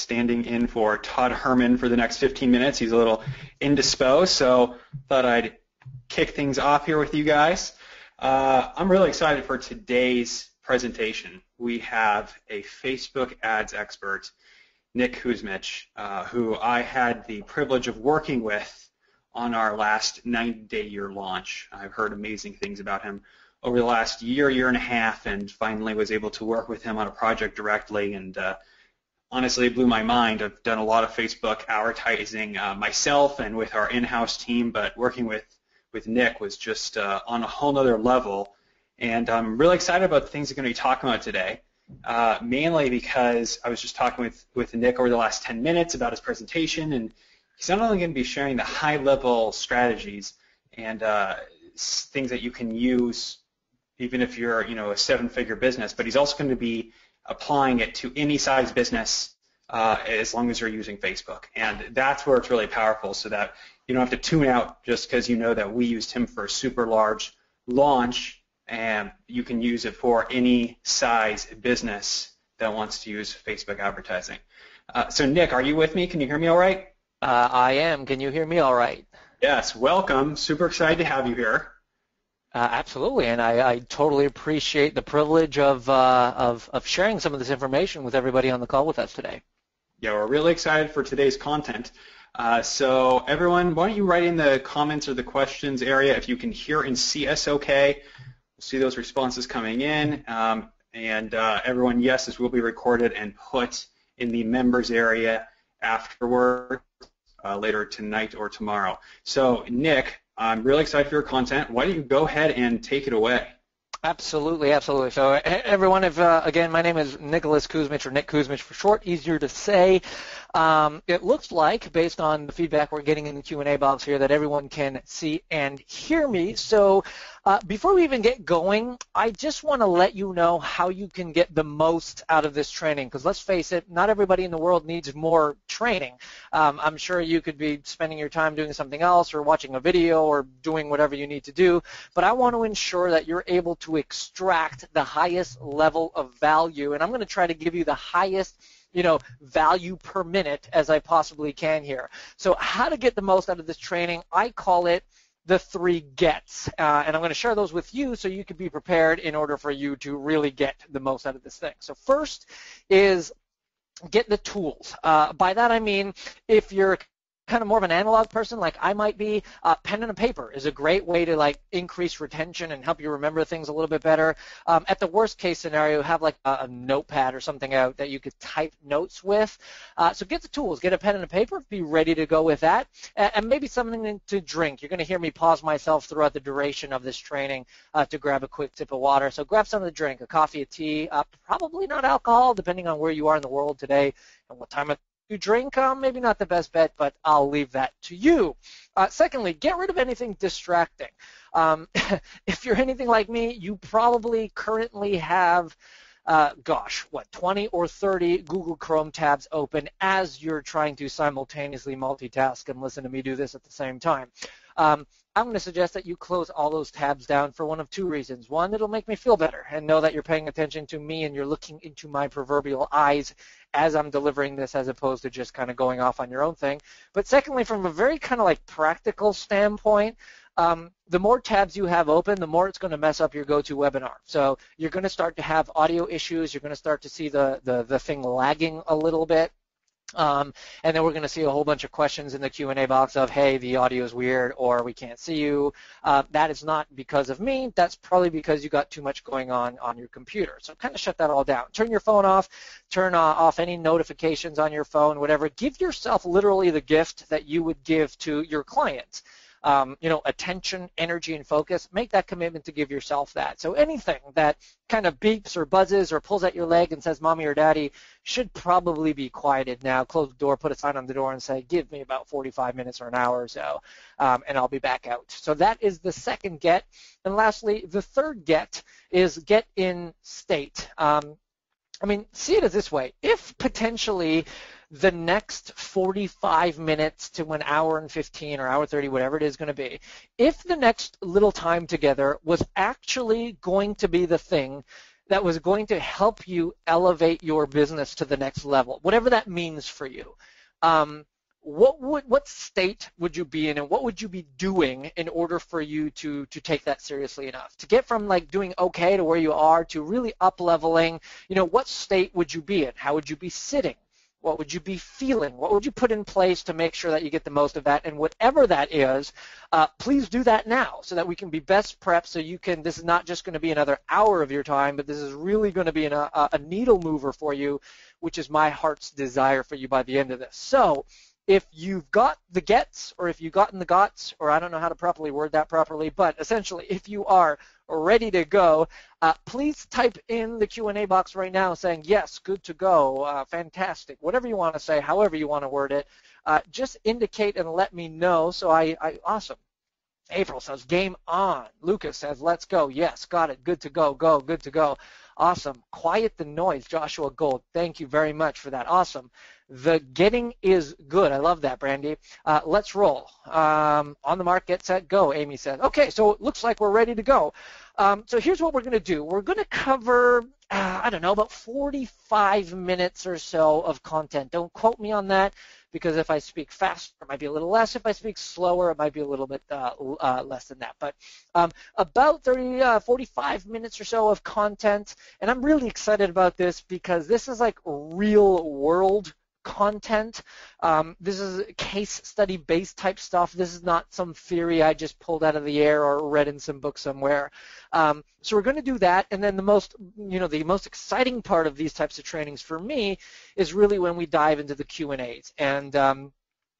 standing in for Todd Herman for the next 15 minutes. He's a little indisposed, so thought I'd kick things off here with you guys. I'm really excited for today's presentation. We have a Facebook ads expert, Nick Qzx, who I had the privilege of working with on our last 90-day-year launch. I've heard amazing things about him over the last year and a half, and finally was able to work with him on a project directly, and honestly it blew my mind. I've done a lot of Facebook advertising myself and with our in-house team, but working with Nick was just on a whole nother level, and I'm really excited about the things we're going to be talking about today, mainly because I was just talking with Nick over the last 10 minutes about his presentation, and he's not only going to be sharing the high-level strategies and things that you can use even if you're, a seven-figure business, but he's also going to be applying it to any size business as long as you're using Facebook. And that's where it's really powerful, so that you don't have to tune out just because you know that we used him for a super large launch, and you can use it for any size business that wants to use Facebook advertising. So Nick, are you with me? Can you hear me all right? I am. Can you hear me all right? Yes, welcome. Super excited to have you here. Absolutely, and I totally appreciate the privilege of sharing some of this information with everybody on the call with us today. Yeah, we're really excited for today's content. So everyone, why don't you write in the comments or the questions area if you can hear and see us okay. We'll see those responses coming in. And everyone, yes, this will be recorded and put in the members area afterward, later tonight or tomorrow. So Nick, I'm really excited for your content. Why don't you go ahead and take it away? Absolutely, absolutely. So everyone, again, my name is Nicholas Qzx, or Nick Qzx for short, easier to say. It looks like, based on the feedback we're getting in the Q&A box here, that everyone can see and hear me. So before we even get going, I just want to let you know how you can get the most out of this training, because let's face it, not everybody in the world needs more training. I'm sure you could be spending your time doing something else or watching a video or doing whatever you need to do, but I want to ensure that you're able to extract the highest level of value, and I'm going to try to give you the highest value per minute as I possibly can here. So how to get the most out of this training, I call it the 3 gets, and I'm going to share those with you so you can be prepared in order for you to really get the most out of this thing. So first is get the tools. By that I mean, if you're kind of more of an analog person like I might be, pen and a paper is a great way to increase retention and help you remember things a little bit better. At the worst case scenario, have a notepad or something out that you could type notes with. So get the tools, get a pen and a paper, be ready to go with that, and maybe something to drink. You're going to hear me pause myself throughout the duration of this training to grab a quick sip of water. So grab something to drink, a coffee, a tea, probably not alcohol, depending on where you are in the world today and what time of you drink. Maybe not the best bet, but I'll leave that to you. Secondly, get rid of anything distracting. If you're anything like me, you probably currently have 20 or 30 Google Chrome tabs open as you're trying to simultaneously multitask and listen to me do this at the same time. I'm going to suggest that you close all those tabs down for one of 2 reasons. One, it'll make me feel better and know that you're paying attention to me and you're looking into my proverbial eyes as I'm delivering this, as opposed to just kind of going off on your own thing. But secondly, from a very kind of practical standpoint, the more tabs you have open, the more it's going to mess up your GoToWebinar. So you're going to start to have audio issues. You're going to start to see the thing lagging a little bit. And then we're going to see a whole bunch of questions in the Q&A box of, hey, the audio is weird, or we can't see you. That is not because of me. That's probably because you got too much going on your computer. So kind of shut that all down. Turn your phone off. Turn off any notifications on your phone, whatever. Give yourself literally the gift that you would give to your clients. Attention, energy, and focus. Make that commitment to give yourself that. So anything that kind of beeps or buzzes or pulls at your leg and says mommy or daddy should probably be quieted now. Close the door, put a sign on the door and say, give me about 45 minutes or an hour or so, and I'll be back out. So that is the second get. And lastly, the third get is get in state. See it as this way. If potentially the next 45 minutes to an hour and 15 or hour 30, whatever it is going to be, if the next little time together was actually going to be the thing that was going to help you elevate your business to the next level, whatever that means for you, what state would you be in, and what would you be doing in order for you to take that seriously enough to get from like doing okay to where you are to really up leveling? What state would you be in? How would you be sitting? What would you be feeling? What would you put in place to make sure that you get the most of that? And whatever that is, please do that now so that we can be best prepped, so you can, this is not just going to be another hour of your time, but this is really going to be a needle mover for you, which is my heart's desire for you by the end of this. So if you've got the gets, or if you've gotten the gots, or I don't know how to properly word that properly, but essentially if you are ready to go, please type in the Q&A box right now saying, yes, good to go, fantastic, whatever you want to say, however you want to word it. Just indicate and let me know. So awesome. April says, game on. Lucas says, let's go. Yes, got it. Good to go. Good to go. Awesome. Quiet the noise. Joshua Gold, thank you very much for that. Awesome. The getting is good. I love that, Brandy. Let's roll. On the mark, get set, go, Amy says. Okay, so it looks like we're ready to go. So here's what we're going to do. We're going to cover, I don't know, about 45 minutes or so of content. Don't quote me on that, because if I speak faster, it might be a little less. If I speak slower, it might be a little bit less than that. But about 45 minutes or so of content. And I'm really excited about this because this is like real world content. This is case study based type stuff. This is not some theory I just pulled out of the air or read in some book somewhere. So we're going to do that, and then the most exciting part of these types of trainings for me is really when we dive into the Q&As. And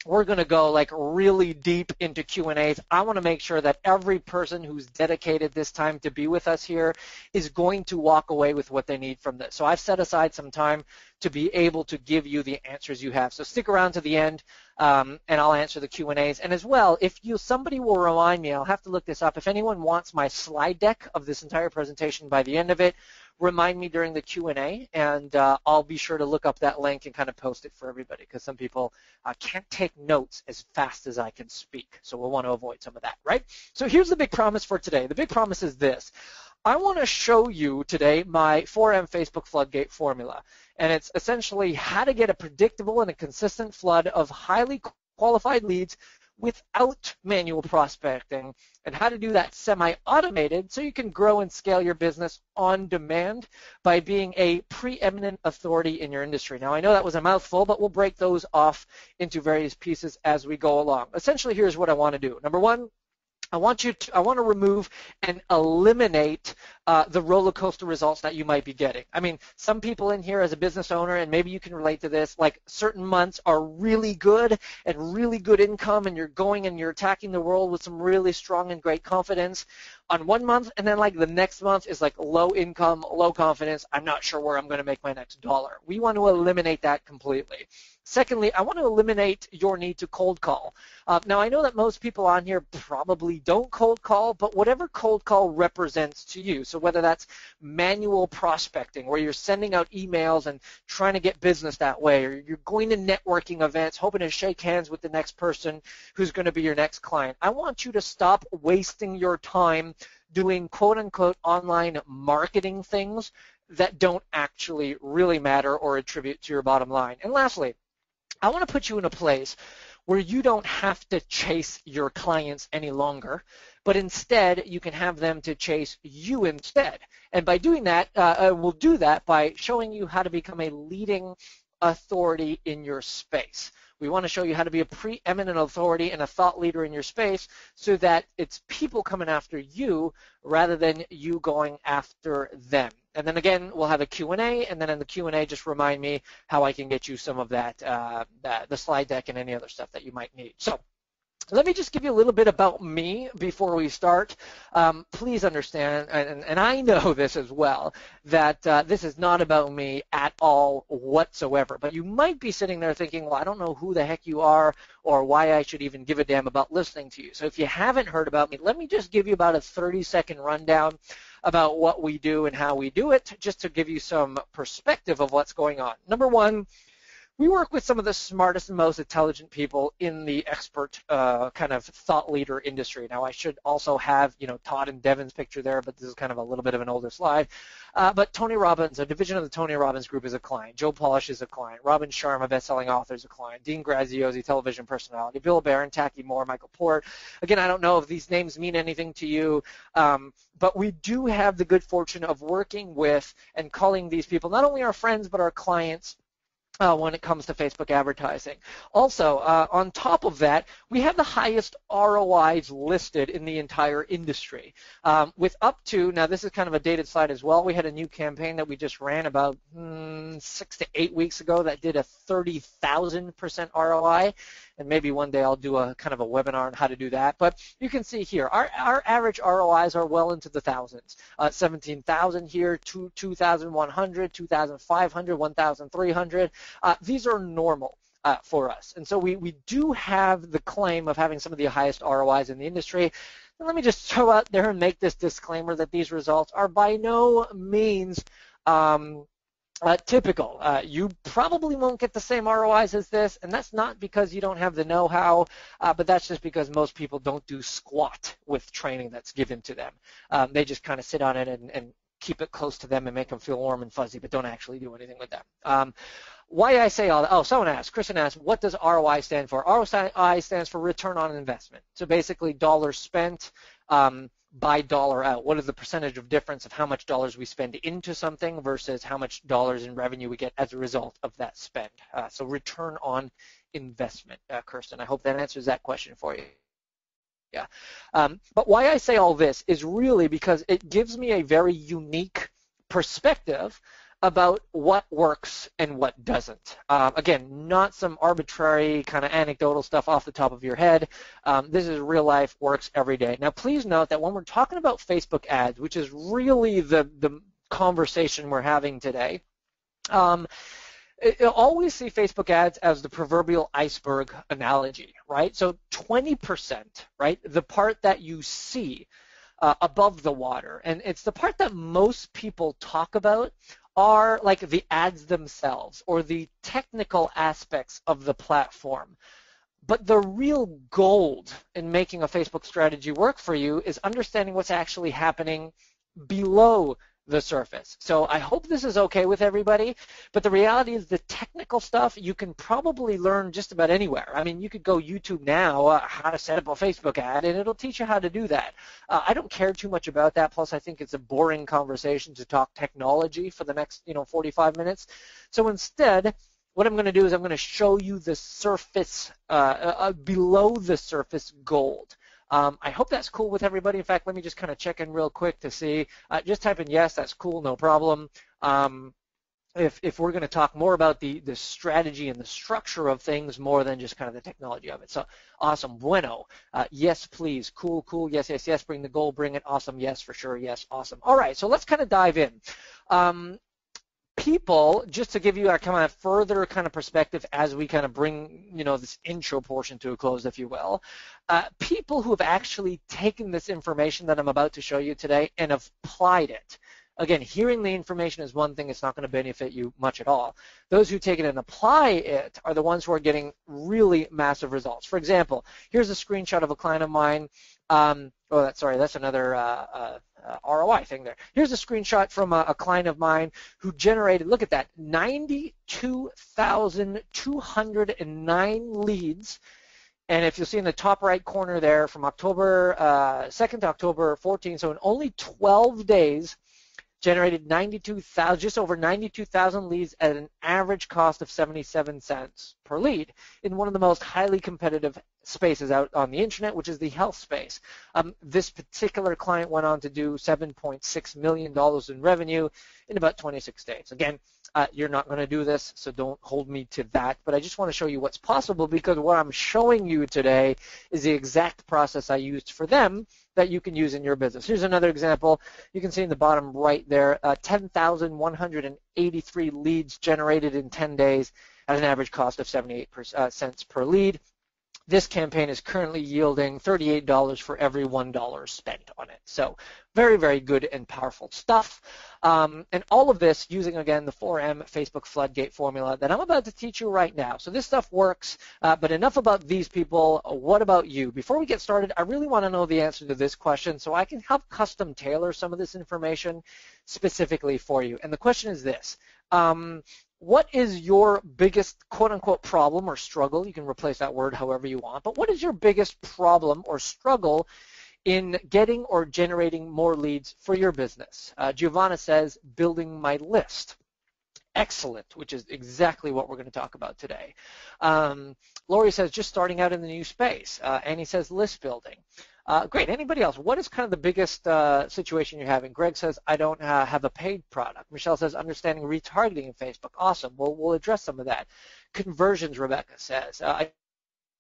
we're going to go like really deep into Q&As. I want to make sure that every person who's dedicated this time to be with us here is going to walk away with what they need from this. So I've set aside some time to be able to give you the answers you have. So stick around to the end, and I'll answer the Q&As. And as well, if somebody will remind me, I'll have to look this up. If anyone wants my slide deck of this entire presentation by the end of it, remind me during the Q&A, and I'll be sure to look up that link and kind of post it for everybody, because some people can't take notes as fast as I can speak. So we'll want to avoid some of that, right? So here's the big promise for today. The big promise is this. I want to show you today my 4M Facebook floodgate formula, and it's essentially how to get a predictable and a consistent flood of highly qualified leads without manual prospecting, and how to do that semi-automated so you can grow and scale your business on demand by being a preeminent authority in your industry. Now, I know that was a mouthful, but we'll break those off into various pieces as we go along. Essentially, here's what I want to do. Number one, I want to remove and eliminate the roller coaster results that you might be getting. I mean, some people in here as a business owner, and maybe you can relate to this, like certain months are really good and really good income, and you're going and you're attacking the world with some really strong and great confidence on one month, and then like the next month is like low income, low confidence. I'm not sure where I'm going to make my next dollar. We want to eliminate that completely. Secondly, I want to eliminate your need to cold call. Now, I know that most people on here probably don't cold call, but whatever cold call represents to you, so whether that's manual prospecting, where you're sending out emails and trying to get business that way, or you're going to networking events, hoping to shake hands with the next person who's going to be your next client, I want you to stop wasting your time doing quote-unquote online marketing things that don't actually really matter or attribute to your bottom line. And lastly, I want to put you in a place where you don't have to chase your clients any longer, but instead you can have them to chase you instead. And by doing that, we'll do that by showing you how to become a leading authority in your space. We want to show you how to be a preeminent authority and a thought leader in your space so that it's people coming after you rather than you going after them. And then again, we'll have a Q&A, and then in the Q&A, just remind me how I can get you some of that, the slide deck and any other stuff that you might need. So let me just give you a little bit about me before we start. Please understand, and I know this as well, that this is not about me at all whatsoever. But you might be sitting there thinking, well, I don't know who the heck you are or why I should even give a damn about listening to you. So if you haven't heard about me, let me just give you about a 30-second rundown about what we do and how we do it, just to give you some perspective of what's going on. Number one, we work with some of the smartest and most intelligent people in the expert kind of thought leader industry. Now, I should also have, Todd and Devin's picture there, but this is kind of a little bit of an older slide. But Tony Robbins, a division of the Tony Robbins Group, is a client. Joe Polish is a client. Robin Sharma, best-selling author, is a client. Dean Graziosi, television personality. Bill Barron, Taki Moore, Michael Port. Again, I don't know if these names mean anything to you, but we do have the good fortune of working with and calling these people not only our friends but our clients when it comes to Facebook advertising. Also, on top of that, we have the highest ROIs listed in the entire industry. With up to, now this is kind of a dated slide as well, we had a new campaign that we just ran about 6 to 8 weeks ago that did a 30,000% ROI, and maybe one day I'll do a kind of a webinar on how to do that. But you can see here, our average ROIs are well into the thousands. 17,000 here, 2,100, 2,500, 1,300. These are normal for us. And so we do have the claim of having some of the highest ROIs in the industry. And let me just throw out there and make this disclaimer that these results are by no means typical. You probably won't get the same ROIs as this, and that's not because you don't have the know-how, but that's just because most people don't do squat with training that's given to them. They just kind of sit on it and keep it close to them and make them feel warm and fuzzy, but don't actually do anything with them. Why I say all that? Oh, someone asked, Kristen asked, what does ROI stand for? ROI stands for return on investment. So basically dollars spent by dollar out. What is the percentage of difference of how much dollars we spend into something versus how much dollars in revenue we get as a result of that spend? So return on investment, Kirsten. I hope that answers that question for you. Yeah. But why I say all this is really because it gives me a very unique perspective about what works and what doesn't. Again, not some arbitrary kind of anecdotal stuff off the top of your head. This is real life, works every day. Now, please note that when we're talking about Facebook ads, which is really the conversation we're having today, always see Facebook ads as the proverbial iceberg analogy, right? So 20%, right, the part that you see above the water, and it's the part that most people talk about, are like the ads themselves or the technical aspects of the platform. But the real gold in making a Facebook strategy work for you is understanding what's actually happening below the surface. So I hope this is okay with everybody, but the reality is the technical stuff you can probably learn just about anywhere. I mean, you could go YouTube now, how to set up a Facebook ad, and it'll teach you how to do that. I don't care too much about that, plus I think it's a boring conversation to talk technology for the next 45 minutes. So instead, what I'm going to do is I'm going to show you the surface, below the surface gold. I hope that's cool with everybody. In fact, let me just kind of check in real quick to see. Just type in yes, that's cool, no problem. If we're going to talk more about the strategy and the structure of things more than just kind of the technology of it. So awesome, bueno. Yes, please, cool, yes, yes, yes, bring the goal, bring it, awesome, yes, for sure, yes, awesome. All right, so let's kind of dive in. People, just to give you a kind of further kind of perspective as we kind of bring, this intro portion to a close, if you will, people who have actually taken this information that I'm about to show you today and have applied it. Again, hearing the information is one thing. It's not going to benefit you much at all. Those who take it and apply it are the ones who are getting really massive results. For example, here's a screenshot of a client of mine. That's another ROI thing there. Here's a screenshot from a client of mine who generated, look at that, 92,209 leads. And if you'll see in the top right corner there, from October 2nd to October 14th, so in only 12 days, generated just over 92,000 leads at an average cost of 77 cents per lead in one of the most highly competitive spaces out on the internet, which is the health space. This particular client went on to do $7.6 million in revenue in about 26 days. Again, you're not going to do this, so don't hold me to that, but I just want to show you what's possible, because what I'm showing you today is the exact process I used for them that you can use in your business. Here's another example. You can see in the bottom right there, 10,183 leads generated in 10 days at an average cost of 78 cents per lead. this campaign is currently yielding $38 for every $1 spent on it. So very, very good and powerful stuff. And all of this using, again, the 4M Facebook Floodgate formula that I'm about to teach you right now. So this stuff works, but enough about these people. What about you? Before we get started, I really want to know the answer to this question so I can help custom tailor some of this information specifically for you. And the question is this. What is your biggest quote-unquote problem or struggle? You can replace that word however you want, but what is your biggest problem or struggle in getting or generating more leads for your business? Giovanna says, building my list. Excellent, which is exactly what we're going to talk about today. Lori says, just starting out in the new space. Annie says, list building. Great. Anybody else? What is kind of the biggest situation you're having? Greg says, I don't have a paid product. Michelle says, understanding retargeting in Facebook. Awesome. We'll address some of that. Conversions, Rebecca says.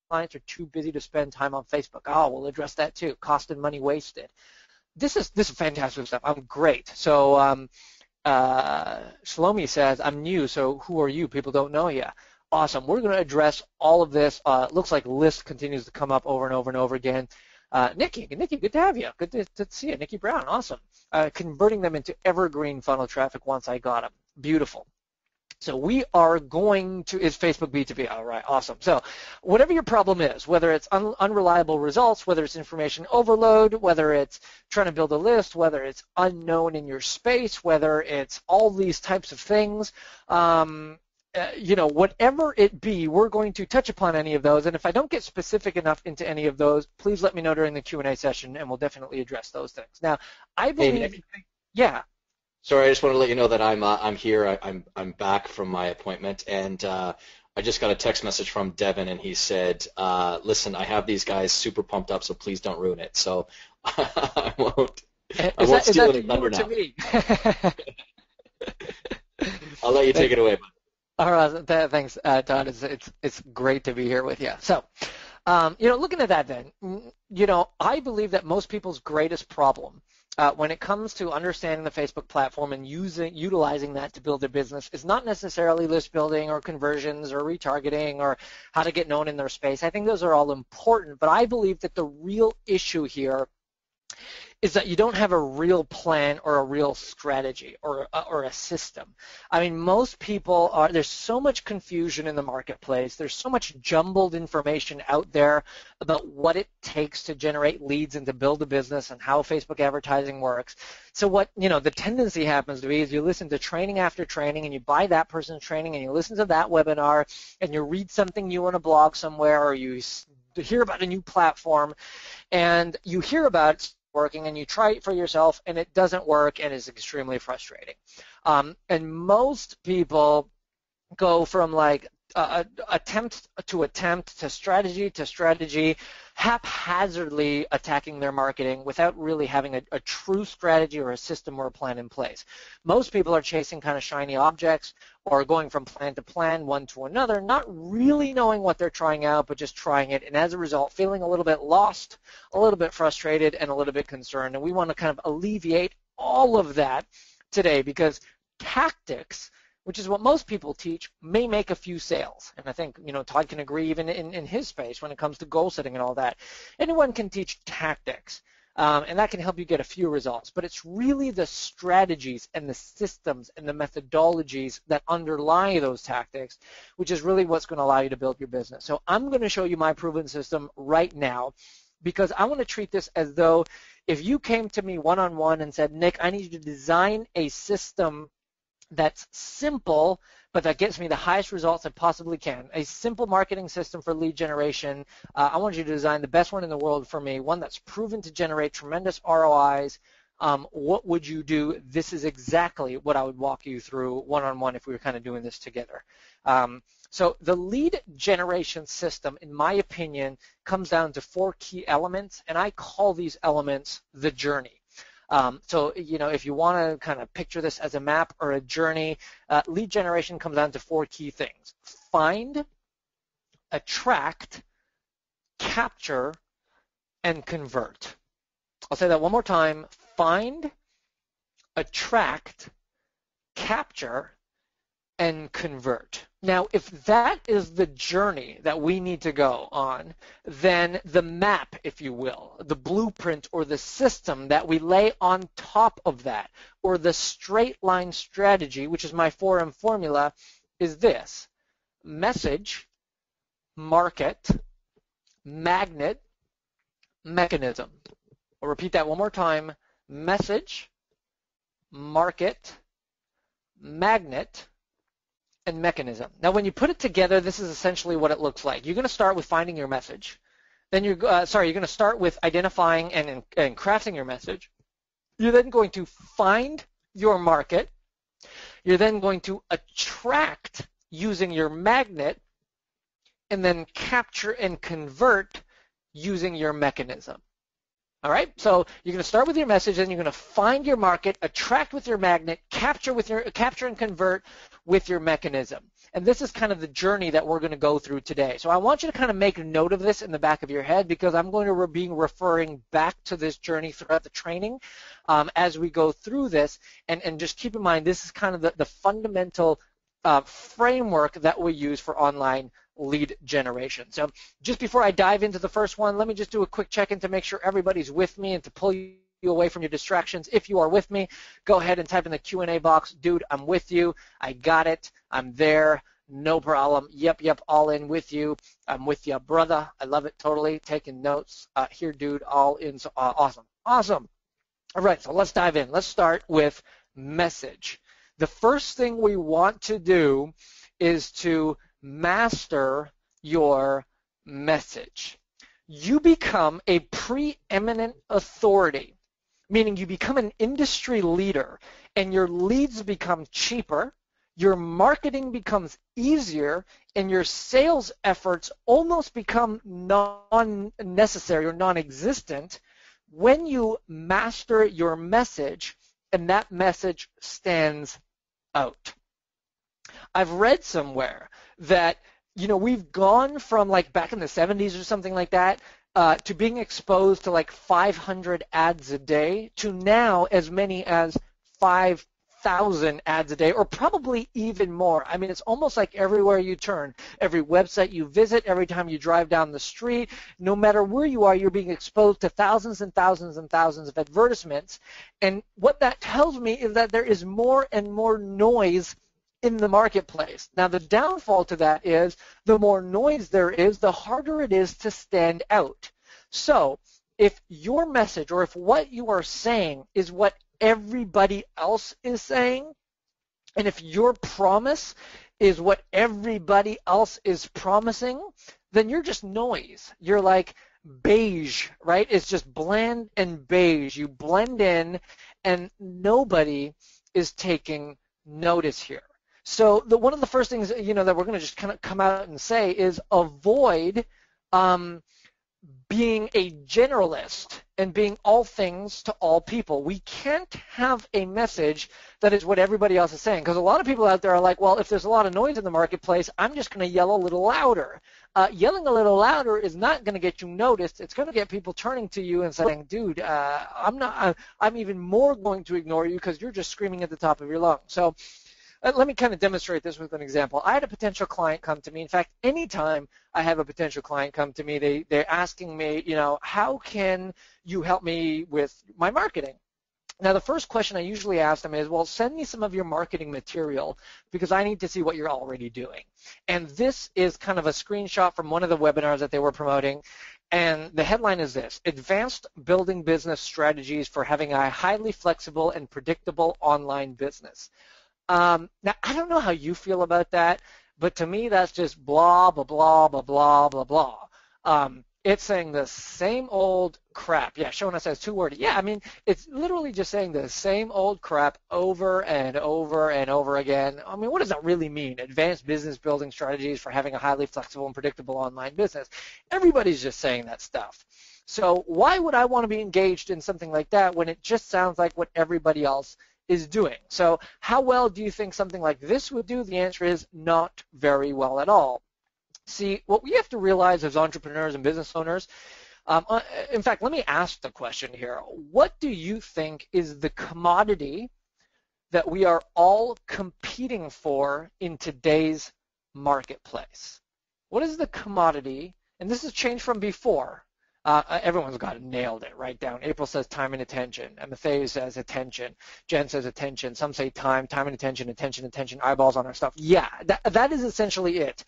Clients are too busy to spend time on Facebook. Oh, we'll address that too. Cost and money wasted. This is fantastic stuff. I'm great. So Shlomi says, I'm new, so who are you? People don't know you. Awesome. We're going to address all of this. Looks like list continues to come up over and over and over again. Nikki, good to have you. Good to see you. Nikki Brown, awesome. Converting them into evergreen funnel traffic once I got them. Beautiful. So we are going to, is Facebook B2B? All right, awesome. So whatever your problem is, whether it's unreliable results, whether it's information overload, whether it's trying to build a list, whether it's unknown in your space, whether it's all these types of things, whatever it be, we're going to touch upon any of those. And if I don't get specific enough into any of those, please let me know during the Q&A session, and we'll definitely address those things. Now, I believe, yeah. Sorry, I just want to let you know that I'm here. I'm back from my appointment, and I just got a text message from Devin, and he said, "Listen, I have these guys super pumped up, so please don't ruin it." So I won't steal any thunder now. I'll let you take it away. All right, thanks, Todd. It's great to be here with you. So, looking at that then, I believe that most people's greatest problem when it comes to understanding the Facebook platform and utilizing that to build their business is not necessarily list building or conversions or retargeting or how to get known in their space. I think those are all important, but I believe that the real issue here is that you don't have a real plan or a real strategy or a system. I mean, most people there's so much confusion in the marketplace. There's so much jumbled information out there about what it takes to generate leads and to build a business and how Facebook advertising works. So what, the tendency happens to be is you listen to training after training and you buy that person's training and you listen to that webinar and you read something new on a blog somewhere or you hear about a new platform and you hear about it working and you try it for yourself and it doesn't work and is extremely frustrating. And most people go from like attempt to strategy, haphazardly attacking their marketing without really having a true strategy or a system or a plan in place. Most people are chasing kind of shiny objects or going from plan to plan, one to another, not really knowing what they're trying out, but just trying it, and as a result, feeling a little bit lost, a little bit frustrated, and a little bit concerned. And we want to kind of alleviate all of that today because tactics, which is what most people teach, may make a few sales. And I think, Todd can agree even in his space when it comes to goal setting and all that. Anyone can teach tactics, and that can help you get a few results. But it's really the strategies and the systems and the methodologies that underlie those tactics, which is really what's going to allow you to build your business. So I'm going to show you my proven system right now because I want to treat this as though if you came to me one-on-one and said, Nick, I need you to design a system that's simple, but that gets me the highest results I possibly can. A simple marketing system for lead generation. I want you to design the best one in the world for me, one that's proven to generate tremendous ROIs. What would you do? This is exactly what I would walk you through one-on-one if we were kind of doing this together. So the lead generation system, in my opinion, comes down to 4 key elements, and I call these elements the journey. So, if you want to kind of picture this as a map or a journey, lead generation comes down to 4 key things. Find, attract, capture, and convert. I'll say that one more time. Find, attract, capture, and convert. Now, if that is the journey that we need to go on, then the map, if you will, the blueprint or the system that we lay on top of that, or the straight line strategy, which is my 4M formula, is this: message, market, magnet, mechanism. I'll repeat that one more time: message, market, magnet, and mechanism. Now, when you put it together, this is essentially what it looks like. You're going to start with finding your message. Then you're going to start with identifying and crafting your message. You're then going to find your market. You're then going to attract using your magnet, and then capture and convert using your mechanism. All right, so you're going to start with your message, then you're going to find your market, attract with your magnet, capture and convert with your mechanism. And this is kind of the journey that we're going to go through today. So I want you to kind of make a note of this in the back of your head, because I'm going to be referring back to this journey throughout the training as we go through this. And just keep in mind, this is kind of the fundamental framework that we use for online lead generation. So just before I dive into the first one, let me just do a quick check-in to make sure everybody's with me and to pull you away from your distractions. If you are with me, go ahead and type in the Q&A box, dude, I'm with you. I got it. I'm there. No problem. Yep, all in with you. I'm with you, brother. I love it totally. Taking notes here, dude, all in. So, awesome. All right, so let's dive in. Let's start with message. The first thing we want to do is to master your message. You become a preeminent authority, meaning you become an industry leader, and your leads become cheaper, your marketing becomes easier, and your sales efforts almost become non-necessary or non-existent when you master your message and that message stands out. I've read somewhere that, we've gone from like back in the 70s or something like that to being exposed to like 500 ads a day to now as many as 5,000 ads a day, or probably even more. I mean, it's almost like everywhere you turn, every website you visit, every time you drive down the street, no matter where you are, you're being exposed to thousands and thousands and thousands of advertisements. And what that tells me is that there is more and more noise in the marketplace. Now, the downfall to that is the more noise there is, the harder it is to stand out. So if your message, or if what you are saying is what everybody else is saying, and if your promise is what everybody else is promising, then you're just noise. You're like beige, right? It's just bland and beige. You blend in, and nobody is taking notice here. So one of the first things, that we're going to just kind of come out and say is avoid being a generalist and being all things to all people. We can't have a message that is what everybody else is saying, because a lot of people out there are like, well, if there's a lot of noise in the marketplace, I'm just going to yell a little louder. Yelling a little louder is not going to get you noticed. It's going to get people turning to you and saying, dude, I'm even more going to ignore you because you're just screaming at the top of your lungs. So let me kind of demonstrate this with an example. I had a potential client come to me. In fact, anytime I have a potential client come to me, they're asking me, how can you help me with my marketing? Now, the first question I usually ask them is, well, send me some of your marketing material because I need to see what you're already doing. And this is kind of a screenshot from one of the webinars that they were promoting. And the headline is this: Advanced Building Business Strategies for Having a Highly Flexible and Predictable Online Business. Now, I don't know how you feel about that, but to me, that's just blah, blah, blah, blah, blah, blah, blah. It's saying the same old crap. Yeah, showing us as two-worded. Yeah, I mean, it's literally just saying the same old crap over and over and over again. I mean, what does that really mean? Advanced business building strategies for having a highly flexible and predictable online business. Everybody's just saying that stuff. So why would I want to be engaged in something like that when it just sounds like what everybody else is doing? So how well do you think something like this would do? The answer is not very well at all. See, what we have to realize as entrepreneurs and business owners, in fact, let me ask the question here. What do you think is the commodity that we are all competing for in today's marketplace? What is the commodity? And this has changed from before. Everyone's got it nailed it right down. April says time and attention. Matthieu says attention. Jen says attention. Some say time and attention, attention, eyeballs on our stuff. Yeah, that is essentially it.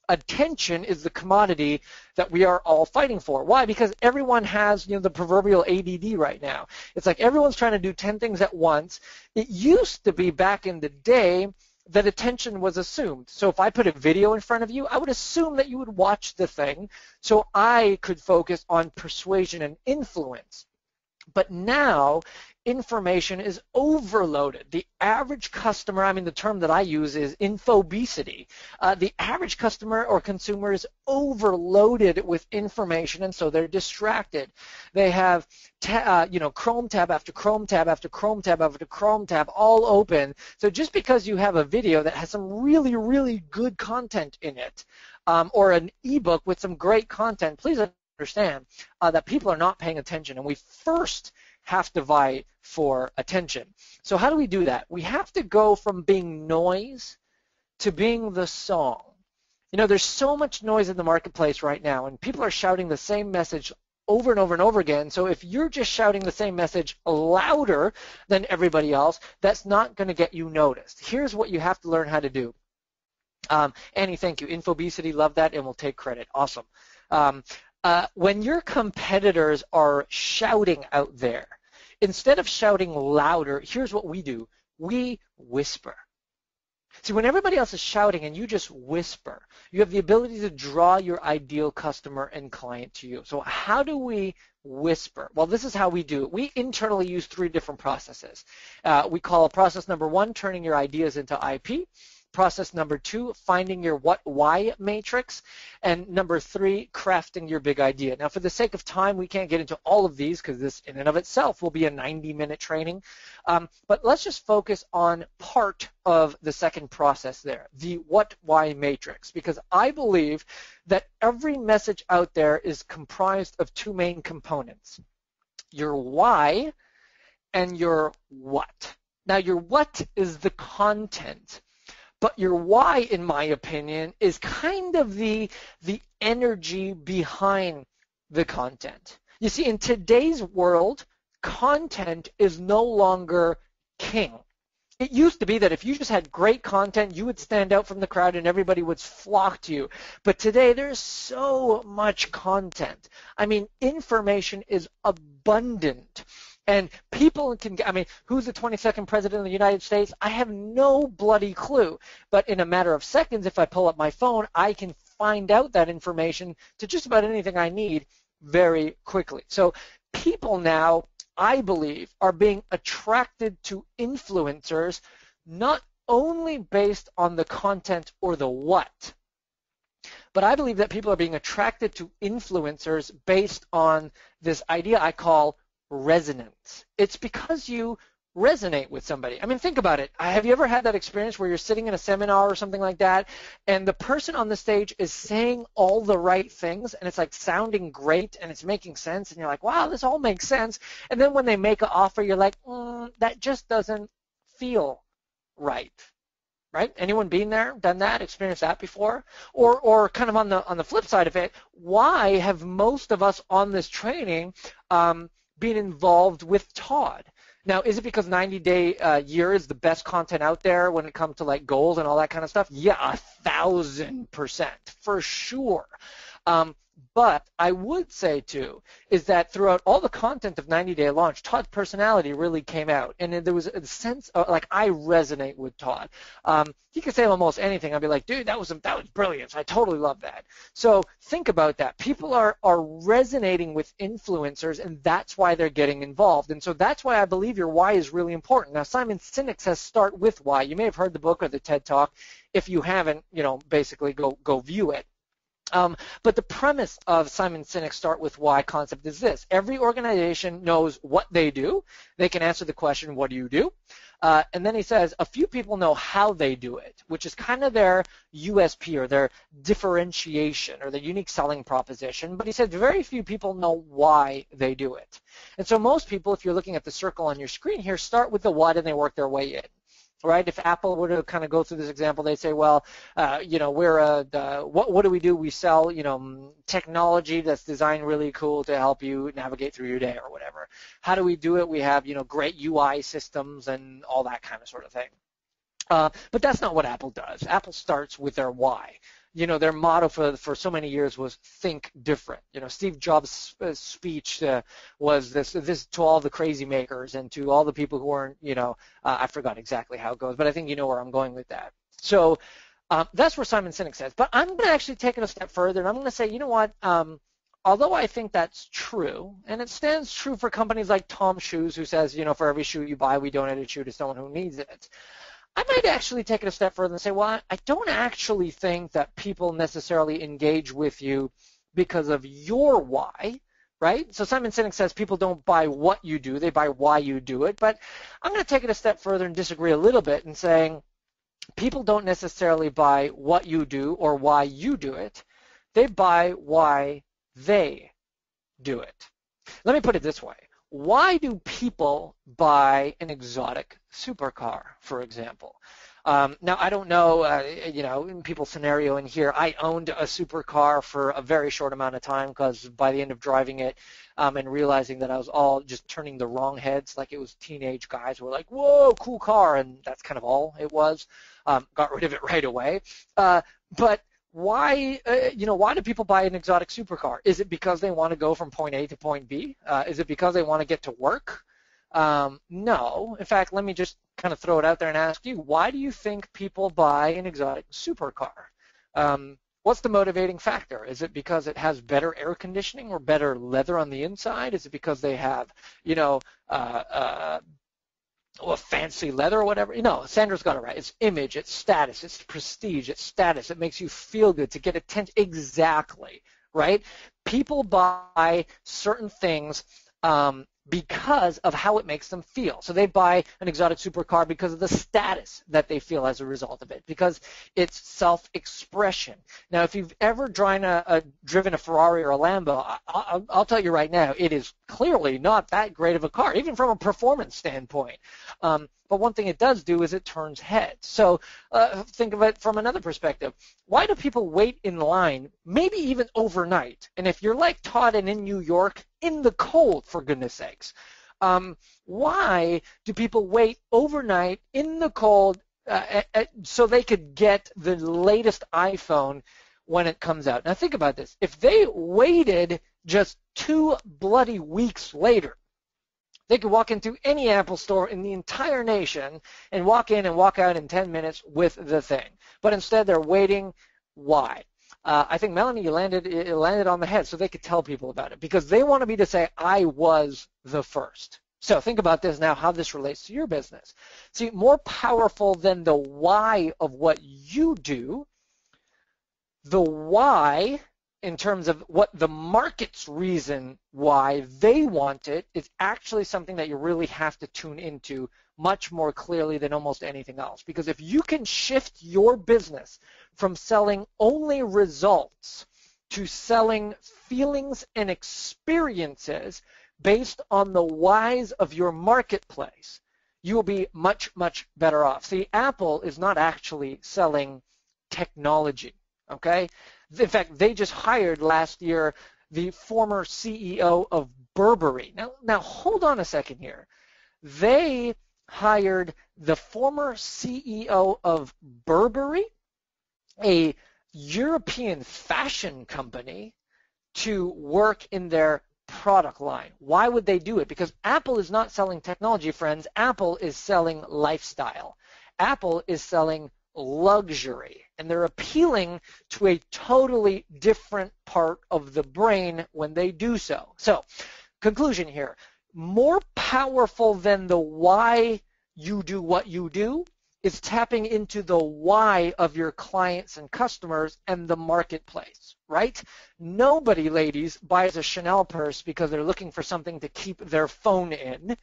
Attention is the commodity that we are all fighting for. Why? Because everyone has, the proverbial ADD right now. It's like everyone's trying to do 10 things at once. It used to be back in the day that attention was assumed. So if I put a video in front of you, I would assume that you would watch the thing so I could focus on persuasion and influence. But now, information is overloaded. The average customer, the term that I use is infobesity. The average customer or consumer is overloaded with information, and so they're distracted. They have, Chrome tab after Chrome tab after Chrome tab after Chrome tab all open. So just because you have a video that has some really, really good content in it, or an ebook with some great content, please understand that people are not paying attention, and we first have to vie for attention. So how do we do that? We have to go from being noise to being the song. There's so much noise in the marketplace right now, and people are shouting the same message over and over and over again. So if you're just shouting the same message louder than everybody else, that's not going to get you noticed. Here's what you have to learn how to do. Annie, thank you. Infobesity, love that, and we'll take credit. Awesome. When your competitors are shouting out there, instead of shouting louder, here's what we do. We whisper. See, when everybody else is shouting and you just whisper, you have the ability to draw your ideal customer and client to you. So how do we whisper? Well, this is how we do it. We internally use 3 different processes. We call process number 1, turning your ideas into IP. Process number 2, finding your what-why matrix. And number 3, crafting your big idea. Now, for the sake of time, we can't get into all of these because this in and of itself will be a 90-minute training. But let's just focus on part of the second process there, the what-why matrix, because I believe that every message out there is comprised of 2 main components, your why and your what. Now, your what is the content. But your why, in my opinion, is kind of the energy behind the content. You see, in today's world, content is no longer king. It used to be that if you just had great content, you would stand out from the crowd and everybody would flock to you. But today, there's so much content. Information is abundant. And people can, who's the 22nd president of the United States? I have no bloody clue. But in a matter of seconds, if I pull up my phone, I can find out that information to just about anything I need very quickly. So people now, I believe, are being attracted to influencers not only based on the content or the what, but I believe that people are being attracted to influencers based on this idea I call resonance. It's because you resonate with somebody. Think about it. Have you ever had that experience where you're sitting in a seminar or something like that, and the person on the stage is saying all the right things, and it's like sounding great, and it's making sense, and you're like, wow, this all makes sense. And then when they make an offer, you're like, that just doesn't feel right. Right? Anyone been there, done that, experienced that before? Or kind of on the flip side of it, why have most of us on this training been involved with Todd? Now, is it because 90-day year is the best content out there when it comes to like goals and all that kind of stuff? Yeah, 1,000%, for sure. But I would say, too, is that throughout all the content of 90-Day Launch, Todd's personality really came out. And there was a sense of, like, I resonate with Todd. He could say almost anything. I'd be like, dude, that was brilliant. I totally love that. So think about that. People are resonating with influencers, and that's why they're getting involved. And so that's why I believe your why is really important. Now, Simon Sinek says start with why. You may have heard the book or the TED Talk. If you haven't, basically go view it. But the premise of Simon Sinek's Start With Why concept is this. Every organization knows what they do. They can answer the question, what do you do? And then he says, a few people know how they do it, which is kind of their USP or their differentiation or their unique selling proposition. But he said very few people know why they do it. And so most people, if you're looking at the circle on your screen here, start with the what and they work their way in. right? If Apple were to kind of go through this example, they'd say, well, what do we do? We sell, technology that's designed really cool to help you navigate through your day or whatever. How do we do it? We have, great UI systems and all that kind of sort of thing. But that's not what Apple does. Apple starts with their why. Their motto for so many years was think different. Steve Jobs' speech was this to all the crazy makers and to all the people who weren't, I forgot exactly how it goes, but I think you know where I'm going with that. So that's where Simon Sinek says. But I'm going to actually take it a step further, and I'm going to say, you know what? Although I think that's true, and it stands true for companies like Tom Shoes, who says, for every shoe you buy, we donate a shoe to someone who needs it. I might actually take it a step further and say, well, I don't actually think that people necessarily engage with you because of your why, right? So Simon Sinek says people don't buy what you do, they buy why you do it. But I'm going to take it a step further and disagree a little bit in saying people don't necessarily buy what you do or why you do it. They buy why they do it. Let me put it this way. Why do people buy an exotic supercar, for example? Now, I don't know, in people's scenario in here, I owned a supercar for a very short amount of time because by the end of driving it and realizing that I was all just turning the wrong heads, like it was teenage guys who were like, whoa, cool car, and that's kind of all it was. Got rid of it right away. But why do people buy an exotic supercar? Is it because they want to go from point A to point B? Is it because they want to get to work? No. In fact, let me just kind of throw it out there and ask you, why do you think people buy an exotic supercar? What's the motivating factor? Is it because it has better air conditioning or better leather on the inside? Is it because they have, fancy leather or whatever? No, Sandra's got it right. It's image, it's status, it's prestige, it's status. It makes you feel good to get attention. Exactly, right? People buy certain things because of how it makes them feel. So they buy an exotic supercar because of the status that they feel as a result of it, because it's self-expression. Now, if you've ever driven a Ferrari or a Lambo, I'll tell you right now, it is clearly not that great of a car, even from a performance standpoint. But one thing it does do is it turns heads. So think of it from another perspective. Why do people wait in line, maybe even overnight? And if you're like Todd and in New York, in the cold, for goodness sakes, why do people wait overnight in the cold so they could get the latest iPhone when it comes out? Now think about this. If they waited just 2 bloody weeks later, they could walk into any Apple store in the entire nation and walk in and walk out in 10 minutes with the thing. But instead, they're waiting. Why? I think, Melanie, you landed on the head, so they could tell people about it because they want to be to say, I was the first. So think about this now, how this relates to your business. See, more powerful than the why of what you do, the why in terms of what the market's reason why they want it is actually something that you really have to tune into much more clearly than almost anything else. Because if you can shift your business from selling only results to selling feelings and experiences based on the whys of your marketplace, you will be much, much better off. See, Apple is not actually selling technology, okay? In fact, they just hired last year the former CEO of Burberry. Now hold on a second here. They hired the former CEO of Burberry, a European fashion company, to work in their product line. Why would they do it? Because Apple is not selling technology, friends. Apple is selling lifestyle. Apple is selling luxury, and they're appealing to a totally different part of the brain when they do so. So, conclusion here, more powerful than the why you do what you do is tapping into the why of your clients and customers and the marketplace, right? Nobody, ladies, buys a Chanel purse because they're looking for something to keep their phone in.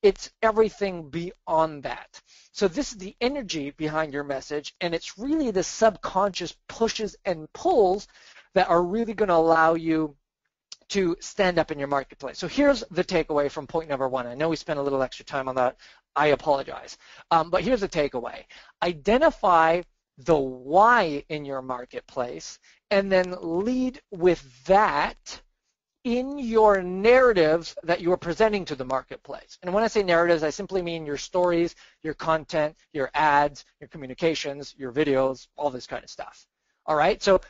It's everything beyond that. So this is the energy behind your message, and it's really the subconscious pushes and pulls that are really going to allow you to stand up in your marketplace. So here's the takeaway from point number 1. I know we spent a little extra time on that. I apologize. But here's the takeaway. Identify the why in your marketplace and then lead with that in your narratives that you are presenting to the marketplace. And when I say narratives, I simply mean your stories, your content, your ads, your communications, your videos, all this kind of stuff. All right? So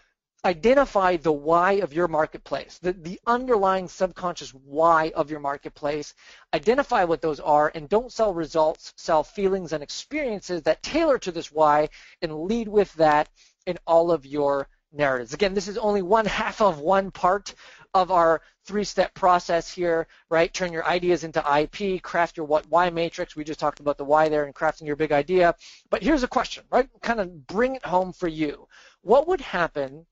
identify the why of your marketplace, the underlying subconscious why of your marketplace. Identify what those are, and don't sell results, sell feelings and experiences that tailor to this why, and lead with that in all of your narratives. Again, this is only one half of one part of our three-step process here, right? Turn your ideas into IP, craft your what-why matrix. We just talked about the why there and crafting your big idea. But here's a question, right? Kind of bring it home for you. What would happen?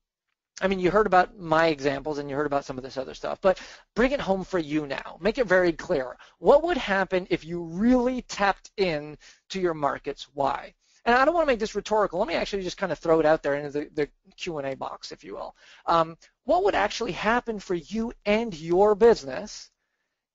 I mean, you heard about my examples and you heard about some of this other stuff, but bring it home for you now. Make it very clear. What would happen if you really tapped in to your market's why? And I don't want to make this rhetorical. Let me actually just kind of throw it out there into the Q&A box, if you will. What would actually happen for you and your business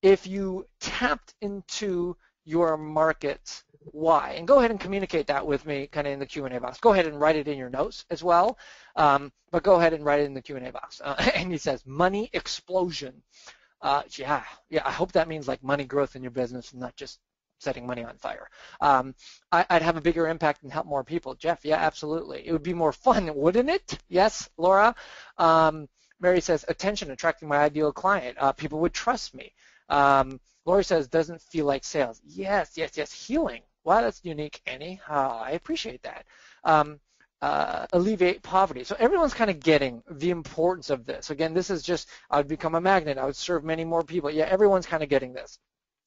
if you tapped into your market's why? And go ahead and communicate that with me kind of in the Q&A box. Go ahead and write it in your notes as well, but go ahead and write it in the Q&A box. And he says, money explosion. Yeah, I hope that means like money growth in your business and not just setting money on fire. I'd have a bigger impact and help more people. Jeff, yeah, absolutely. It would be more fun, wouldn't it? Yes, Laura. Mary says, attention, attracting my ideal client. People would trust me. Lori says, doesn't feel like sales. Yes, healing. Wow, that's unique, Annie. I appreciate that. Alleviate poverty. So everyone's kind of getting the importance of this. Again, this is just, I would become a magnet. I would serve many more people. Yeah, everyone's kind of getting this.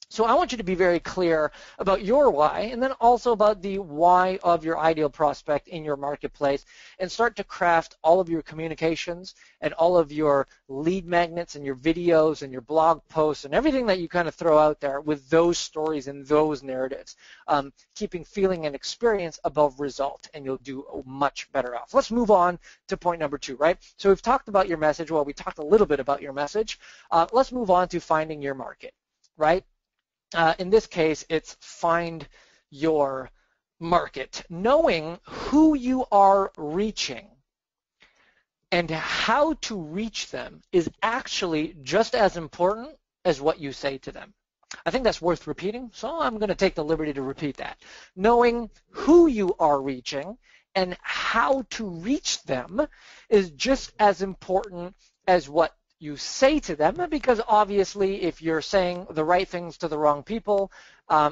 So I want you to be very clear about your why and then also about the why of your ideal prospect in your marketplace, and start to craft all of your communications and all of your lead magnets and your videos and your blog posts and everything that you kind of throw out there with those stories and those narratives, keeping feeling and experience above result, and you'll do much better off. Let's move on to point number 2, right? So we've talked about your message. Well, we talked a little bit about your message. Let's move on to finding your market, right? In this case, it's find your market. Knowing who you are reaching and how to reach them is actually just as important as what you say to them. I think that's worth repeating, so I'm going to take the liberty to repeat that. Knowing who you are reaching and how to reach them is just as important as what you say to them, because obviously if you're saying the right things to the wrong people,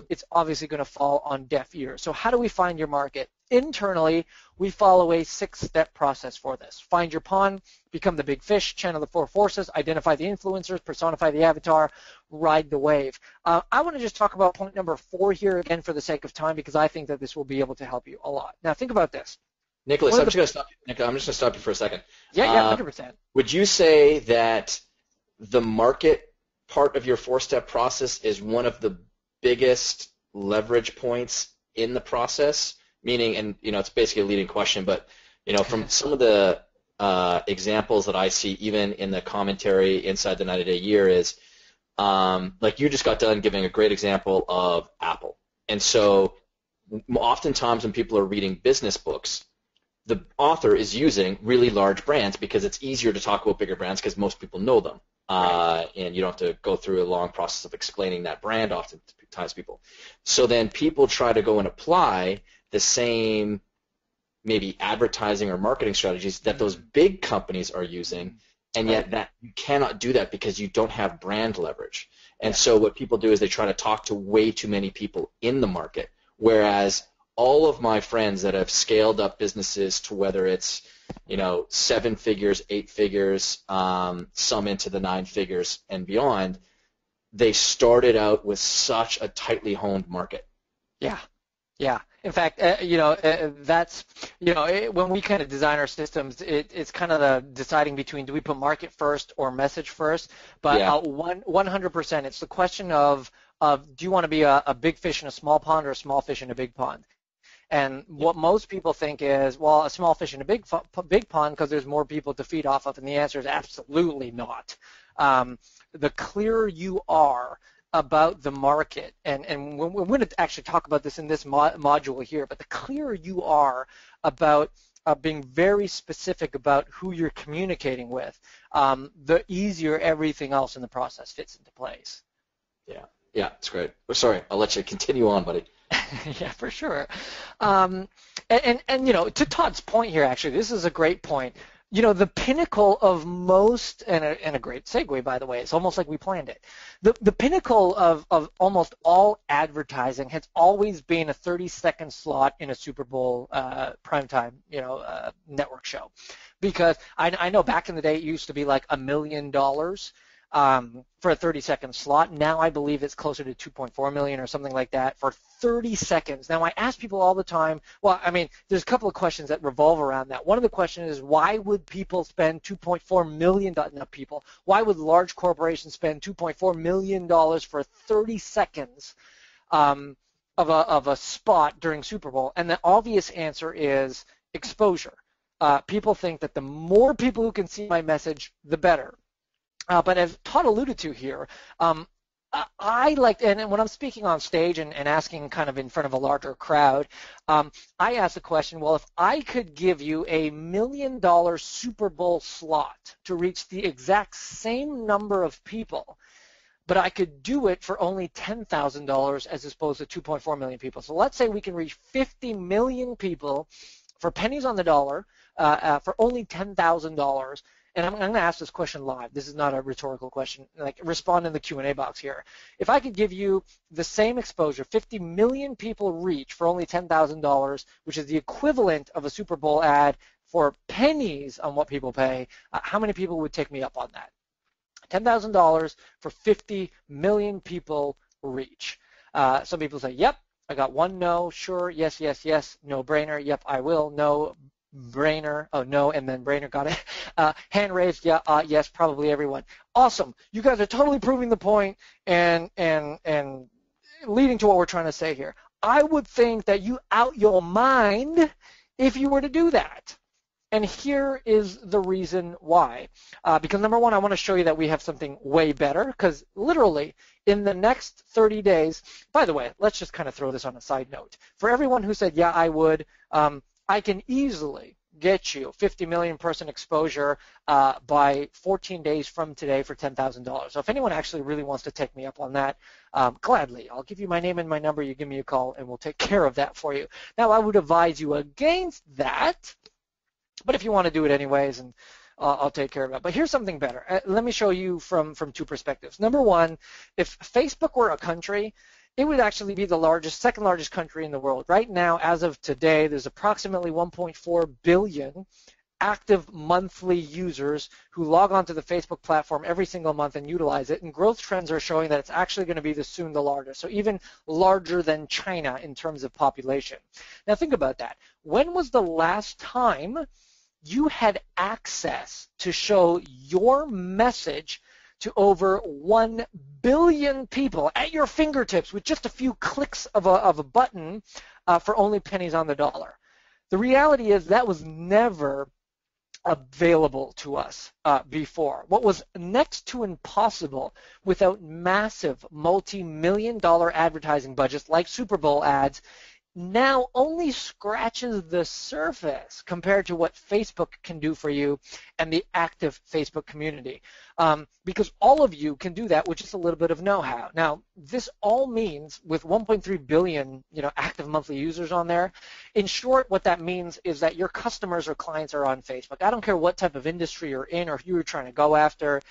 it's obviously going to fall on deaf ears. So how do we find your market? Internally, we follow a 6-step process for this. Find your pond, become the big fish, channel the 4 forces, identify the influencers, personify the avatar, ride the wave. I want to just talk about point number 4 here again for the sake of time, because I think that this will be able to help you a lot. Now think about this. Nicholas, I'm just going to stop you for a second. Yeah, 100%. Would you say that the market part of your 4-step process is one of the biggest leverage points in the process? Meaning, and it's basically a leading question, but from some of the examples that I see, even in the commentary inside the 90-day year, is like you just got done giving a great example of Apple. And so oftentimes when people are reading business books, the author is using really large brands because it's easier to talk about bigger brands because most people know them. And you don't have to go through a long process of explaining that brand oftentimes people. So then people try to go and apply the same maybe advertising or marketing strategies that those big companies are using, and yet that you cannot do that because you don't have brand leverage. And so what people do is they try to talk to way too many people in the market, whereas all of my friends that have scaled up businesses to whether it's 7 figures, 8 figures, some into the 9 figures and beyond, they started out with such a tightly honed market. Yeah. In fact, that's when we kind of design our systems, it's kind of the deciding between do we put market first or message first. But 100%, it's the question of do you want to be a big fish in a small pond or a small fish in a big pond? And what most people think is, well, a small fish in a big pond because there's more people to feed off of, and the answer is absolutely not. The clearer you are about the market, and we're going to actually talk about this in this module here, but the clearer you are about being very specific about who you're communicating with, the easier everything else in the process fits into place. Yeah, it's great. Sorry, I'll let you continue on, buddy. Yeah, for sure. And to Todd's point here, actually, this is a great point. The pinnacle of most, and a great segue, by the way, it's almost like we planned it. The pinnacle of almost all advertising has always been a 30-second slot in a Super Bowl primetime, network show. Because I know back in the day it used to be like $1 million for a 30-second slot. Now I believe it's closer to 2.4 million or something like that for 30 seconds. Now I ask people all the time, well, I mean, there's a couple of questions that revolve around that. One of the questions is, why would people spend $2.4 million, not people, why would large corporations spend $2.4 million for 30 seconds of a spot during Super Bowl? And the obvious answer is exposure. People think that the more people who can see my message, the better. But as Todd alluded to here, I like, and when I'm speaking on stage and asking kind of in front of a larger crowd, I ask the question, well, if I could give you $1 million Super Bowl slot to reach the exact same number of people, but I could do it for only $10,000 as opposed to 2.4 million people. So let's say we can reach 50 million people for pennies on the dollar for only $10,000. And I'm going to ask this question live. This is not a rhetorical question. Like, respond in the Q&A box here. If I could give you the same exposure, 50 million people reach for only $10,000, which is the equivalent of a Super Bowl ad for pennies on what people pay, how many people would take me up on that? $10,000 for 50 million people reach. Some people say, yep, I got one no, sure, yes, yes, yes, no brainer, yep, I will, no brainer, oh no, and then brainer, got it. Hand raised, yeah, yes, probably everyone. Awesome. You guys are totally proving the point and leading to what we're trying to say here. I would think that you out your mind if you were to do that. And here is the reason why. Because number one, I want to show you that we have something way better, because literally in the next 30 days, by the way, let's just kind of throw this on a side note. For everyone who said, yeah, I would, I can easily get you 50 million person exposure by 14 days from today for $10,000. So if anyone actually really wants to take me up on that, gladly, I'll give you my name and my number. You give me a call, and we'll take care of that for you. Now, I would advise you against that, but if you want to do it anyways, and I'll take care of it. But here's something better. Let me show you from two perspectives. Number one, if Facebook were a country, it would actually be the second largest country in the world. Right now, as of today, there's approximately 1.4 billion active monthly users who log onto the Facebook platform every single month and utilize it. And growth trends are showing that it's actually going to be soon the largest, so even larger than China in terms of population. Now think about that. When was the last time you had access to show your message to over 1 billion people at your fingertips with just a few clicks of a button for only pennies on the dollar? The reality is that was never available to us before. What was next to impossible without massive multi-million-dollar advertising budgets like Super Bowl ads now only scratches the surface compared to what Facebook can do for you and the active Facebook community. Because all of you can do that with just a little bit of know-how. Now, this all means with 1.3 billion, active monthly users on there, in short, what that means is that your customers or clients are on Facebook. I don't care what type of industry you're in or who you're trying to go after.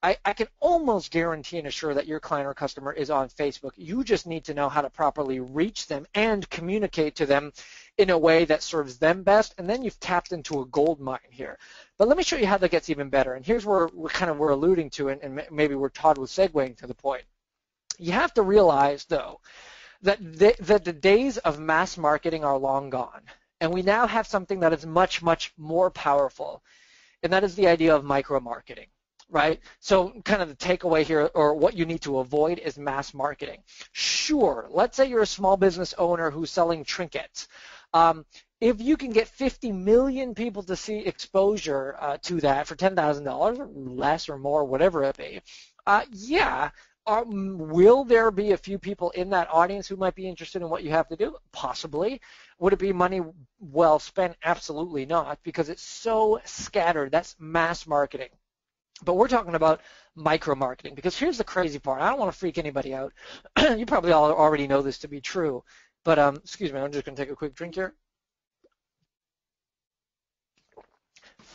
I can almost guarantee and assure that your client or customer is on Facebook. You just need to know how to properly reach them and communicate to them in a way that serves them best, and then you've tapped into a gold mine here. But let me show you how that gets even better, and here's where we're alluding to it, and maybe where Todd was segueing to the point. You have to realize, though, that the days of mass marketing are long gone, and we now have something that is much, much more powerful, and that is the idea of micro-marketing. Right? So kind of the takeaway here, or what you need to avoid, is mass marketing. Sure, let's say you're a small business owner who's selling trinkets. If you can get 50 million people to see exposure to that for $10,000 or less or more, whatever it be, yeah, Will there be a few people in that audience who might be interested in what you have to do? Possibly. Would it be money well spent? Absolutely not, because it's so scattered. That's mass marketing. But we're talking about micro-marketing, because here's the crazy part. I don't want to freak anybody out. You probably all already know this to be true. But, excuse me, I'm just going to take a quick drink here.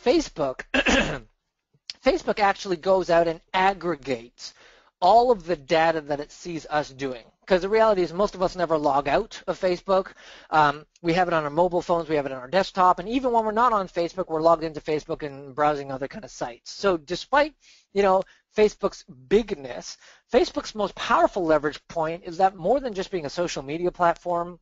Facebook actually goes out and aggregates all of the data that it sees us doing. Because the reality is most of us never log out of Facebook. We have it on our mobile phones, we have it on our desktop, and even when we're not on Facebook, we're logged into Facebook and browsing other kind of sites. So despite, Facebook's bigness, Facebook's most powerful leverage point is that more than just being a social media platform,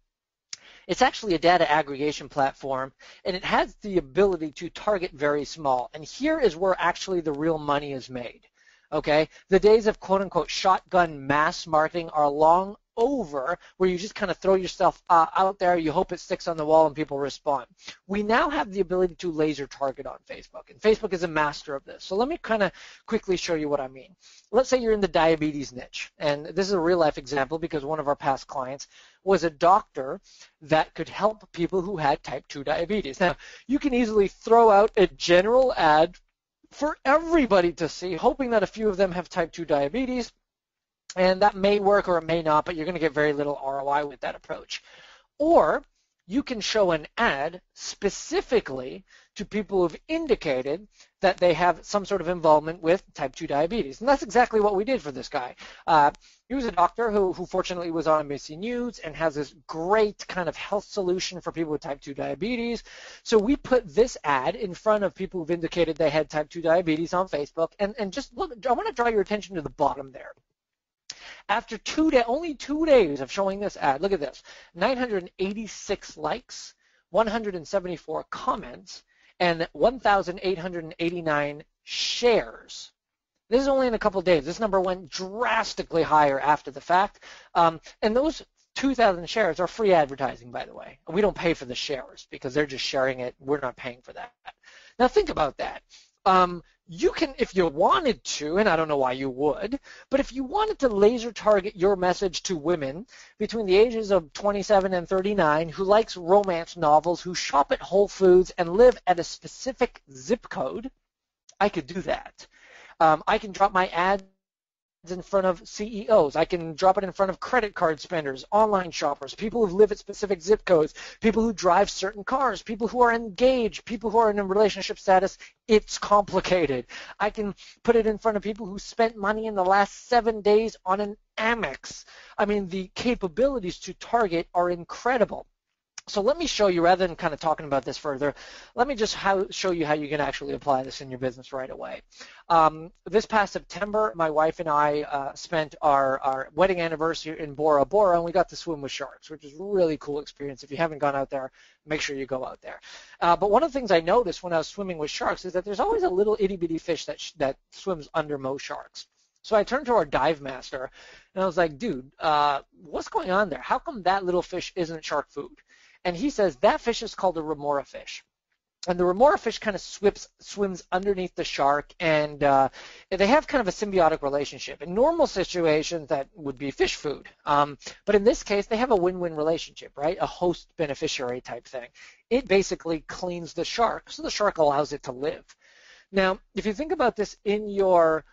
it's actually a data aggregation platform, and it has the ability to target very small. And here is where actually the real money is made. Okay, the days of quote-unquote shotgun mass marketing are long over, where you just kind of throw yourself out there, you hope it sticks on the wall and people respond. We now have the ability to laser target on Facebook, and Facebook is a master of this. So let me kind of quickly show you what I mean. Let's say you're in the diabetes niche, and this is a real-life example because one of our past clients was a doctor that could help people who had type 2 diabetes. Now, you can easily throw out a general ad for everybody to see, hoping that a few of them have type 2 diabetes, and that may work or it may not, but you're going to get very little ROI with that approach. Or you can show an ad specifically to people who've indicated that they have some sort of involvement with type 2 diabetes. And that's exactly what we did for this guy. He was a doctor who fortunately was on NBC News and has this great kind of health solution for people with type 2 diabetes. So we put this ad in front of people who've indicated they had type 2 diabetes on Facebook. And just look, I want to draw your attention to the bottom there. After only 2 days of showing this ad, look at this, 986 likes, 174 comments, and 1,889 shares. This is only in a couple of days. This number went drastically higher after the fact. And those 2,000 shares are free advertising, by the way. We don't pay for the shares because they're just sharing it. We're not paying for that. Now think about that. You can, if you wanted to, and I don't know why you would, but if you wanted to laser target your message to women between the ages of 27 and 39 who likes romance novels, who shop at Whole Foods and live at a specific zip code, I could do that. I can drop my ads in front of CEOs. I can drop it in front of credit card spenders, online shoppers, people who live at specific zip codes, people who drive certain cars, people who are engaged, people who are in a relationship status. It's complicated. I can put it in front of people who spent money in the last 7 days on an Amex. I mean, the capabilities to target are incredible. So let me show you, rather than kind of talking about this further, let me just show you how you can actually apply this in your business right away. This past September, my wife and I spent our wedding anniversary in Bora Bora, and we got to swim with sharks, which is a really cool experience. If you haven't gone out there, make sure you go out there. But one of the things I noticed when I was swimming with sharks is that there's always a little itty-bitty fish that swims under most sharks. So I turned to our dive master, and I was like, dude, what's going on there? How come that little fish isn't shark food? And he says that fish is called a remora fish. And the remora fish kind of swims underneath the shark, and they have kind of a symbiotic relationship. In normal situations, that would be fish food. But in this case, they have a win-win relationship, right? A host-beneficiary type thing. It basically cleans the shark, so the shark allows it to live. Now, if you think about this in your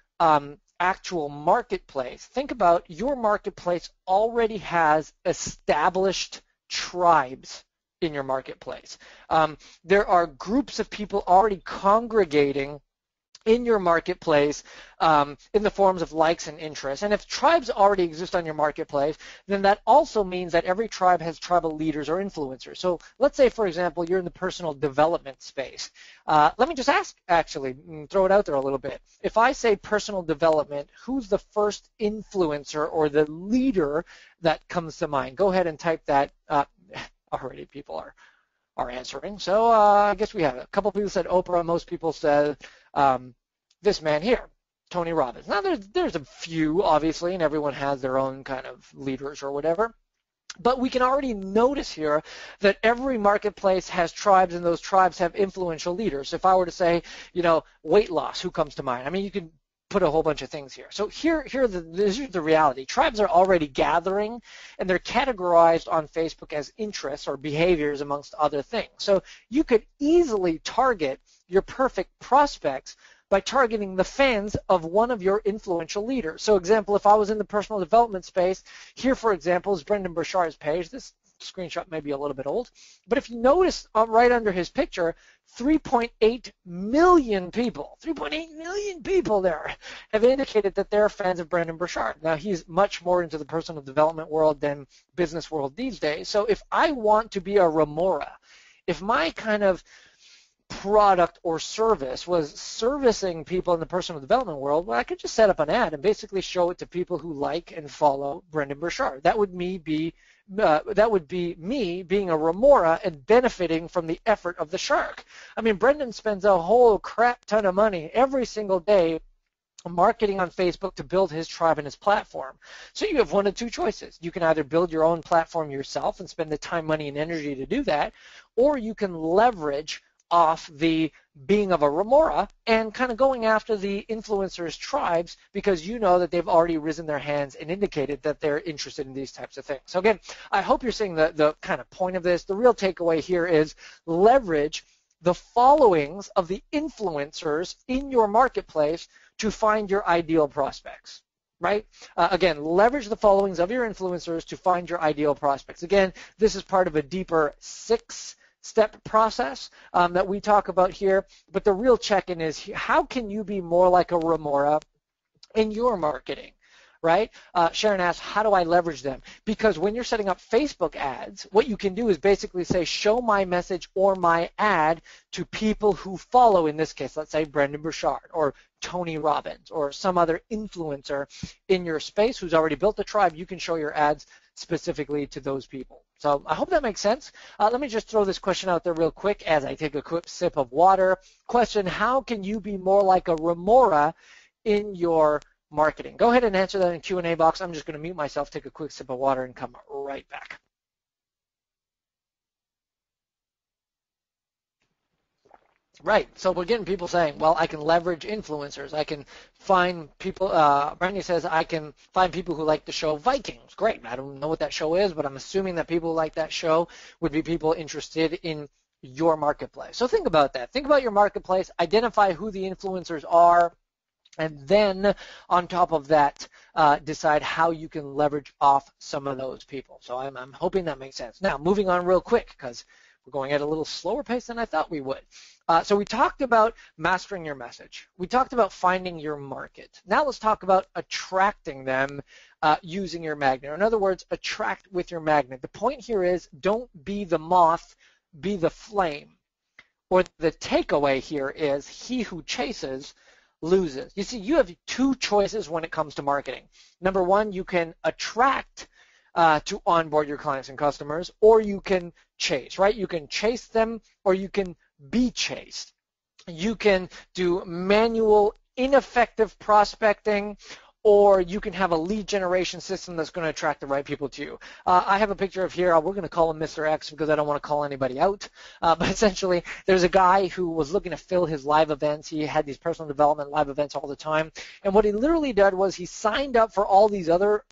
actual marketplace, think about your marketplace already has established tribes in your marketplace. There are groups of people already congregating in your marketplace in the forms of likes and interests. And if tribes already exist on your marketplace, then that also means that every tribe has tribal leaders or influencers. So let's say, for example, you're in the personal development space. Let me just ask, actually, throw it out there a little bit. If I say personal development, who's the first influencer or the leader that comes to mind? Go ahead and type that. Already people are answering. So I guess we have it. A couple people said Oprah. Most people said this man here, Tony Robbins. Now there's a few, obviously, and everyone has their own kind of leaders or whatever. But we can already notice here that every marketplace has tribes, and those tribes have influential leaders. If I were to say, weight loss, who comes to mind? I mean, you could put a whole bunch of things here. So this is the reality. Tribes are already gathering, and they're categorized on Facebook as interests or behaviors amongst other things. So you could easily target your perfect prospects by targeting the fans of one of your influential leaders. So example, if I was in the personal development space, here for example is Brendan Burchard's page. This screenshot may be a little bit old, but if you notice right under his picture, 3.8 million people there have indicated that they're fans of Brendan Burchard. Now, he's much more into the personal development world than business world these days. So if I want to be a remora, if my kind of product or service was servicing people in the personal development world, well, I could just set up an ad and basically show it to people who like and follow Brendan Burchard. That would be me being a remora and benefiting from the effort of the shark. I mean, Brendan spends a whole crap ton of money every single day marketing on Facebook to build his tribe and his platform. So you have one of two choices. You can either build your own platform yourself and spend the time, money, and energy to do that, or you can leverage off the being of a remora and kind of going after the influencers' tribes because you know that they've already risen their hands and indicated that they're interested in these types of things. So again, I hope you're seeing the kind of point of this. The real takeaway here is leverage the followings of the influencers in your marketplace to find your ideal prospects. Right? Again, leverage the followings of your influencers to find your ideal prospects. Again, this is part of a deeper 6-step process that we talk about here, but the real check-in is how can you be more like a remora in your marketing, right? Sharon asks, how do I leverage them? Because when you're setting up Facebook ads, what you can do is basically say, show my message or my ad to people who follow, in this case, let's say Brendan Burchard or Tony Robbins or some other influencer in your space who's already built a tribe. You can show your ads specifically to those people. So I hope that makes sense. Let me just throw this question out there real quick as I take a quick sip of water. Question, how can you be more like a remora in your marketing? Go ahead and answer that in the Q&A box. I'm just going to mute myself, take a quick sip of water, and come right back. Right, so we're getting people saying, well, I can leverage influencers. I can find people, Brandy says, I can find people who like the show Vikings. Great, I don't know what that show is, but I'm assuming that people who like that show would be people interested in your marketplace. So think about that. Think about your marketplace, identify who the influencers are, and then on top of that, decide how you can leverage off some of those people. So I'm hoping that makes sense. Now, moving on real quick, because we're going at a little slower pace than I thought we would. So we talked about mastering your message. We talked about finding your market. Now let's talk about attracting them using your magnet. Or in other words, attract with your magnet. The point here is don't be the moth, be the flame. Or the takeaway here is he who chases loses. You see, you have two choices when it comes to marketing. Number one, you can attract to onboard your clients and customers, or you can chase, right? You can chase them, or you can be chased. You can do manual, ineffective prospecting, or you can have a lead generation system that's going to attract the right people to you. I have a picture of here. We're going to call him Mr. X because I don't want to call anybody out. But essentially, there's a guy who was looking to fill his live events. He had these personal development live events all the time. And what he literally did was he signed up for all these other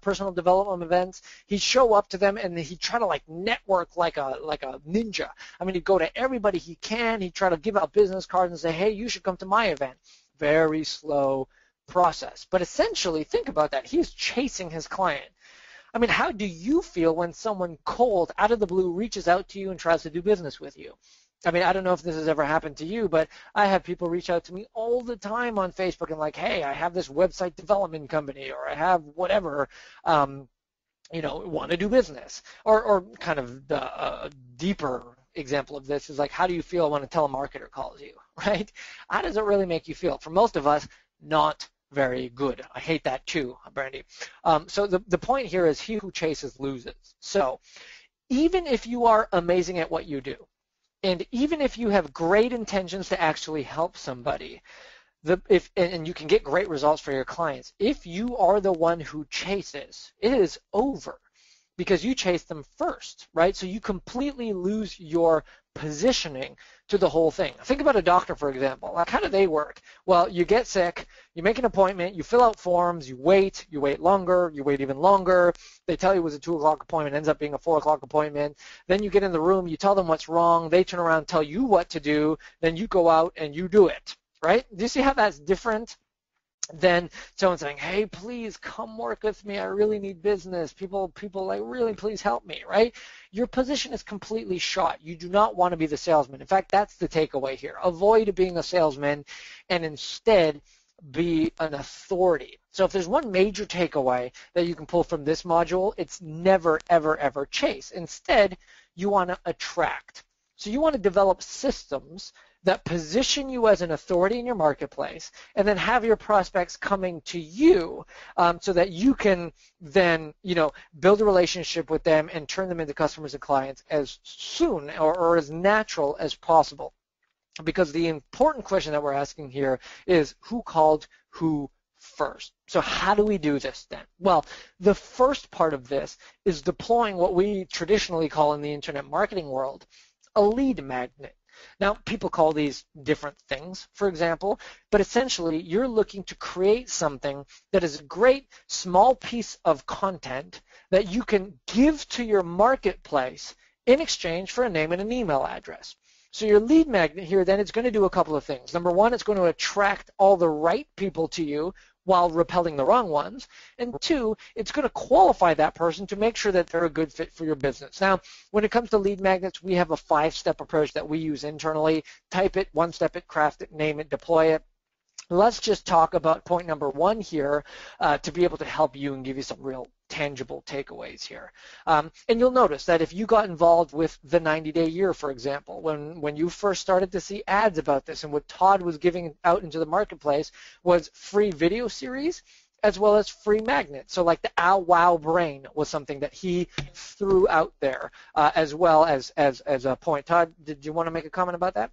personal development events. He'd show up to them, and he'd try to like network like a ninja. I mean, he'd go to everybody he can. He'd try to give out business cards and say, hey, you should come to my event. Very slow process. But essentially, think about that. He's chasing his client. I mean, how do you feel when someone cold, out of the blue, reaches out to you and tries to do business with you? I mean, I don't know if this has ever happened to you, but I have people reach out to me all the time on Facebook and like, hey, I have this website development company, or I have whatever, want to do business. Or kind of the deeper example of this is like, how do you feel when a telemarketer calls you, right? How does it really make you feel? For most of us, not very good. I hate that too, Brandy. So the point here is he who chases loses. So even if you are amazing at what you do, and even if you have great intentions to actually help somebody, and you can get great results for your clients, if you are the one who chases, it is over because you chase them first, right? So you completely lose your positioning to the whole thing. Think about a doctor, for example. Like, how do they work? Well, you get sick, You make an appointment, you fill out forms, you wait longer, you wait even longer. They tell you it was a 2 o'clock appointment, ends up being a 4 o'clock appointment. Then you get in the room, you tell them what's wrong, they turn around and tell you what to do, then you go out and you do it, right? Do you see how that's different than someone saying, hey, please come work with me. I really need business. People like, really, please help me, right? Your position is completely shot. You do not want to be the salesman. In fact, that's the takeaway here. Avoid being a salesman and instead be an authority. So if there's one major takeaway that you can pull from this module, it's never, ever, ever chase. Instead, you want to attract. So you want to develop systems that position you as an authority in your marketplace, and then have your prospects coming to you so that you can then, build a relationship with them and turn them into customers and clients as soon or as natural as possible. Because the important question that we're asking here is who called who first. So how do we do this then? Well, the first part of this is deploying what we traditionally call in the internet marketing world a lead magnet. Now, people call these different things, for example, but essentially you're looking to create something that is a great small piece of content that you can give to your marketplace in exchange for a name and an email address. So your lead magnet here then is going to do a couple of things. Number one, it's going to attract all the right people to you while repelling the wrong ones. And two, it's going to qualify that person to make sure that they're a good fit for your business. Now, when it comes to lead magnets, we have a 5-step approach that we use internally. Type it, 1-step it, craft it, name it, deploy it. Let's just talk about point number 1 here to be able to help you and give you some real tangible takeaways here. And you'll notice that if you got involved with the 90-day year, for example, when you first started to see ads about this, and what Todd was giving out into the marketplace was free video series as well as free magnets. So like the Ow Wow Brain was something that he threw out there as well as a point. Todd, did you want to make a comment about that?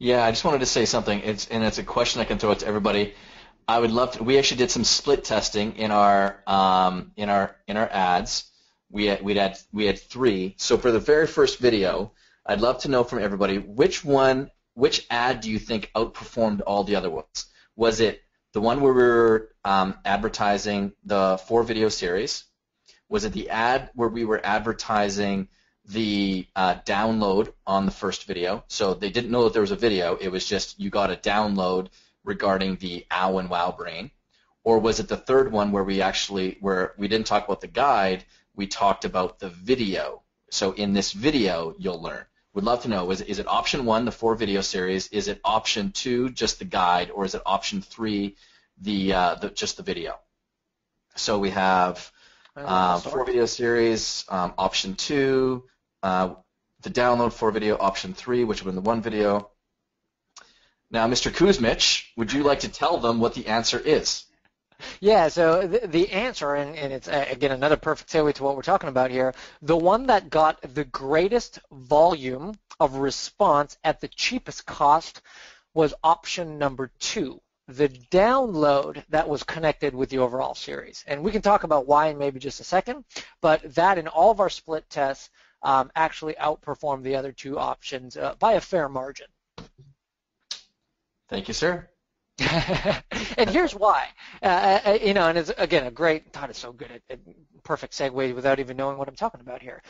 Yeah, I just wanted to say something. It's a question I can throw out to everybody. I would love to. We actually did some split testing in our ads. We had 3. So for the very first video, I'd love to know from everybody which ad do you think outperformed all the other ones? Was it the one where we were advertising the 4 video series? Was it the ad where we were advertising the download on the first video? So they didn't know that there was a video. It was just you got a download regarding the Ow and Wow Brain. Or was it the third one where we didn't talk about the guide, we talked about the video. So in this video, you'll learn. Would love to know, is it option 1, the 4 video series? Is it option 2, just the guide? Or is it option 3, just the video? So we have 4 video series, option 2, the download 4 video, option 3, which would be the 1 video. Now, Mr. Qzx900, would you like to tell them what the answer is? Yeah, so the answer, and it's, again, another perfect segue to what we're talking about here, the one that got the greatest volume of response at the cheapest cost was option number 2, the download that was connected with the overall series. And we can talk about why in maybe just a second, but that in all of our split tests actually outperformed the other 2 options by a fair margin. Thank you, sir. And here's why. And it's, again, a great, Todd is so good at perfect segue without even knowing what I'm talking about here.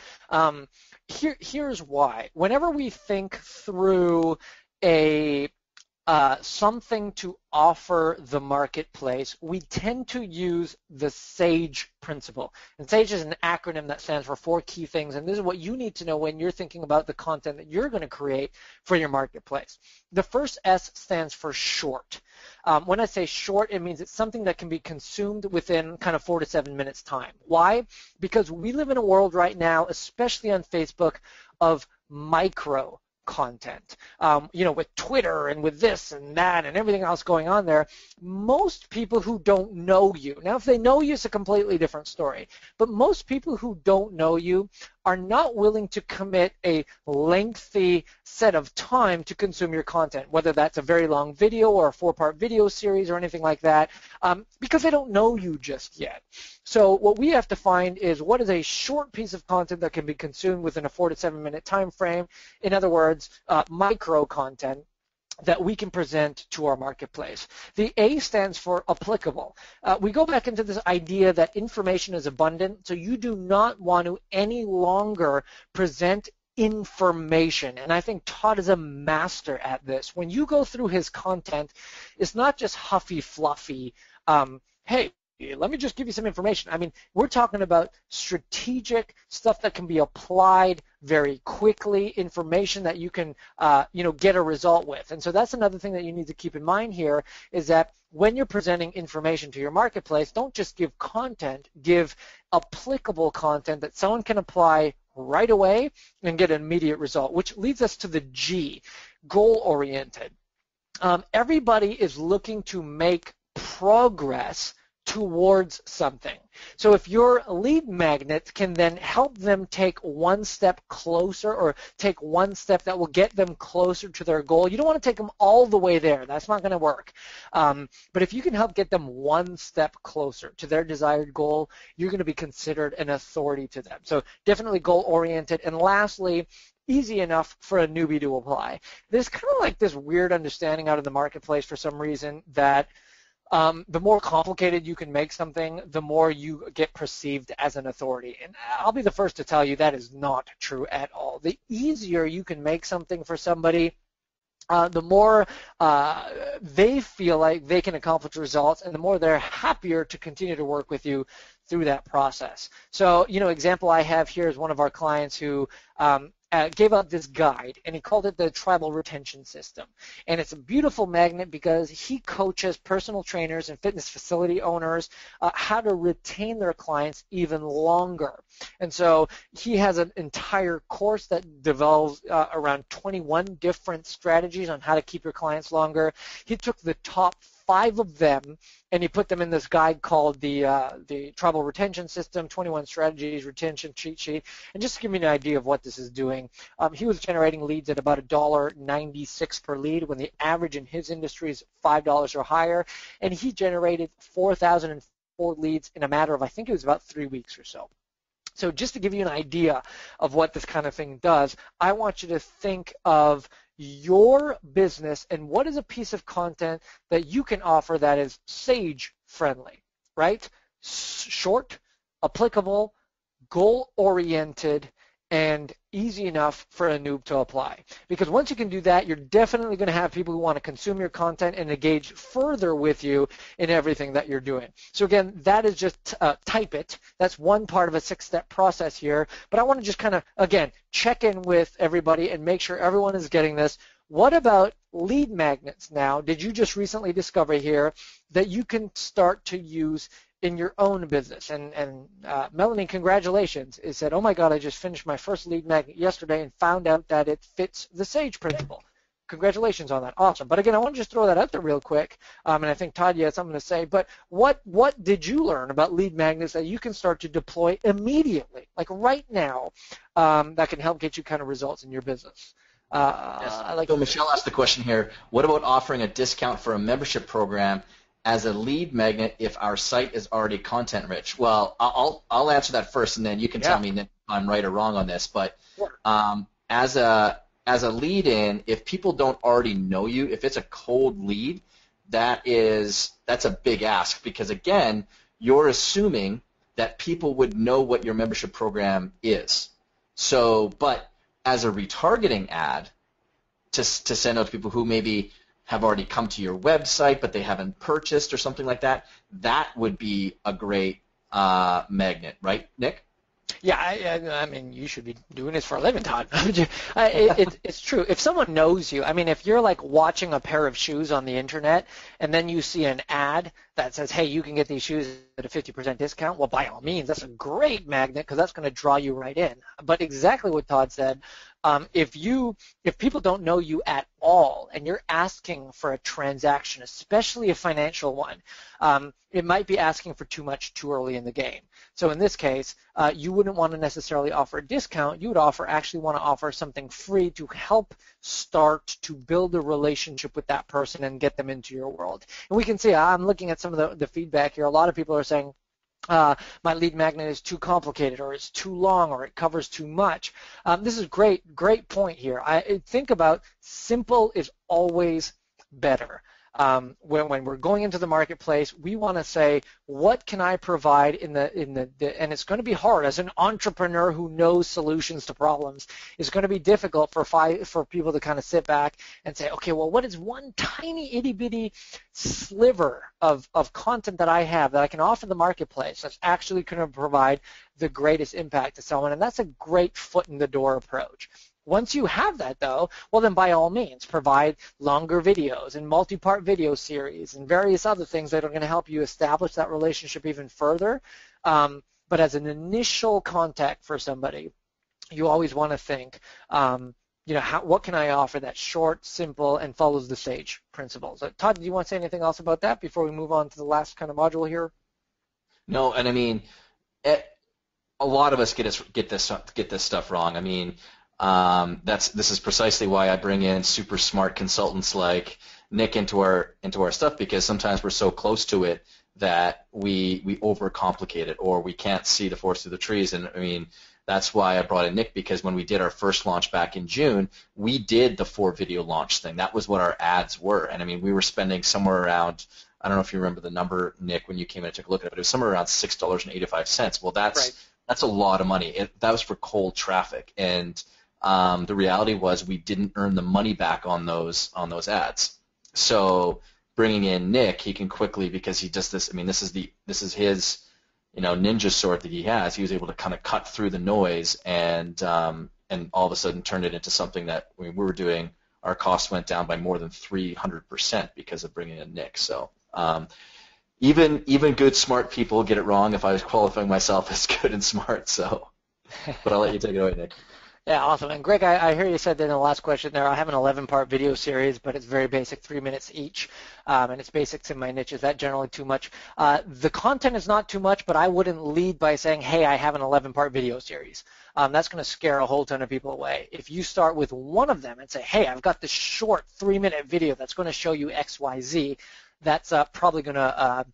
Here's why. Whenever we think through something to offer the marketplace, we tend to use the SAGE principle. And SAGE is an acronym that stands for 4 key things, and this is what you need to know when you're thinking about the content that you're going to create for your marketplace. The first S stands for short. When I say short, it means it's something that can be consumed within kind of 4 to 7 minutes time. Why? Because we live in a world right now, especially on Facebook, of micro content. With Twitter and with this and that and everything else going on there, most people who don't know you, now if they know you, it's a completely different story, but most people who don't know you are not willing to commit a lengthy set of time to consume your content, whether that's a very long video or a 4-part video series or anything like that, because they don't know you just yet. So what we have to find is what is a short piece of content that can be consumed within a 4 to 7 minute time frame. In other words, micro content. that we can present to our marketplace. The A stands for applicable. We go back into this idea that information is abundant, so you do not want to any longer present information. And I think Todd is a master at this. When you go through his content, it's not just huffy, fluffy, hey, let me just give you some information. I mean, we're talking about strategic stuff that can be applied very quickly, information that you can, get a result with. And so that's another thing that you need to keep in mind here is that when you're presenting information to your marketplace, don't just give content, give applicable content that someone can apply right away and get an immediate result, which leads us to the G, goal-oriented. Everybody is looking to make progress towards something. So if your lead magnet can then help them take one step closer or take one step that will get them closer to their goal, you don't want to take them all the way there. That's not going to work. But if you can help get them one step closer to their desired goal, you're going to be considered an authority to them. So definitely goal-oriented. And lastly, easy enough for a newbie to apply. There's kind of like this weird understanding out in the marketplace for some reason that the more complicated you can make something, the more you get perceived as an authority. And I'll be the first to tell you that is not true at all. The easier you can make something for somebody, the more they feel like they can accomplish results, and the more they're happier to continue to work with you through that process. So, example I have here is one of our clients who gave out this guide, and he called it the Tribal Retention System. And it's a beautiful magnet because he coaches personal trainers and fitness facility owners how to retain their clients even longer. And so he has an entire course that develops around 21 different strategies on how to keep your clients longer. He took the top 5 of them, and he put them in this guide called the Tribal Retention System, 21 Strategies Retention Cheat Sheet. And just to give you an idea of what this is doing, he was generating leads at about $1.96 per lead when the average in his industry is $5 or higher, and he generated 4,004 leads in a matter of, I think it was about 3 weeks or so. So just to give you an idea of what this kind of thing does, I want you to think of your business and what is a piece of content that you can offer that is Sage friendly, right? Short, applicable, goal-oriented, and easy enough for a noob to apply. Because once you can do that, you're definitely going to have people who want to consume your content and engage further with you in everything that you're doing. So again, that is just type it. That's one part of a 6-step process here. But I want to just kind of, again, check in with everybody and make sure everyone is getting this. What about lead magnets now? Did you just recently discover here that you can start to use in your own business? And Melanie, congratulations. It said, oh my God, I just finished my first lead magnet yesterday and found out that it fits the SAGE principle. Congratulations on that. Awesome. But again, I want to just throw that out there real quick. And I think Todd, you had something to say. But what did you learn about lead magnets that you can start to deploy immediately, like right now, that can help get you kind of results in your business? Yes. So Michelle asked the question here, what about offering a discount for a membership program as a lead magnet if our site is already content rich? Well, I'll answer that first, and then you can tell me if I'm right or wrong on this. But as a lead-in, if people don't already know you, if it's a cold lead, that's a big ask because, again, you're assuming that people would know what your membership program is. So, but as a retargeting ad to send out to people who maybe have already come to your website but they haven't purchased or something like that, that would be a great magnet, right, Nick? Yeah, I mean, you should be doing this for a living, Todd. It's true. If someone knows you, I mean, if you're like watching a pair of shoes on the internet and then you see an ad that says, hey, you can get these shoes at a 50% discount, well, by all means, that's a great magnet because that's going to draw you right in. But exactly what Todd said, if people don't know you at all and you're asking for a transaction, especially a financial one, it might be asking for too much too early in the game. So in this case, you wouldn't want to necessarily offer a discount. You would actually want to offer something free to help start to build a relationship with that person and get them into your world. And we can see, I'm looking at some of the feedback here. A lot of people are saying, my lead magnet is too complicated, or it's too long, or it covers too much. This is great point here. I think about simple is always better. When we're going into the marketplace, we want to say, what can I provide and it's going to be hard as an entrepreneur who knows solutions to problems. It's going to be difficult for people to kind of sit back and say, okay, well, what is one tiny itty bitty sliver of content that I have that I can offer the marketplace that's actually going to provide the greatest impact to someone? And that's a great foot in the door approach. Once you have that, though, well, then by all means, provide longer videos and multi-part video series and various other things that are going to help you establish that relationship even further. But as an initial contact for somebody, you always want to think, what can I offer that's short, simple, and follows the SAGE principles? Todd, do you want to say anything else about that before we move on to the last kind of module here? No, and I mean, a lot of us get this stuff wrong. I mean, this is precisely why I bring in super smart consultants like Nick into our stuff, because sometimes we're so close to it that we overcomplicate it, or we can't see the forest through the trees. And I mean, that's why I brought in Nick, because when we did our first launch back in June, we did the 4-video launch thing. That was what our ads were. And I mean, we were spending somewhere around, I don't know if you remember the number, Nick, when you came in and took a look at it, but it was somewhere around $6.85. Well, that's a lot of money. That was for cold traffic. And the reality was we didn't earn the money back on those ads. So bringing in Nick, he can quickly, because he does this. I mean, this is his ninja sword that he has. He was able to kind of cut through the noise and all of a sudden turn it into something that we were doing. Our costs went down by more than 300% because of bringing in Nick. So even good smart people get it wrong. If I was qualifying myself as good and smart, so. But I'll let you take it away, Nick. Yeah, awesome. And Greg, I hear you said that in the last question there, I have an 11-part video series, but it's very basic, 3 minutes each, and it's basics in my niche. Is that generally too much? The content is not too much, but I wouldn't lead by saying, hey, I have an 11-part video series. That's going to scare a whole ton of people away. If you start with one of them and say, hey, I've got this short 3-minute video that's going to show you X, Y, Z, that's probably going to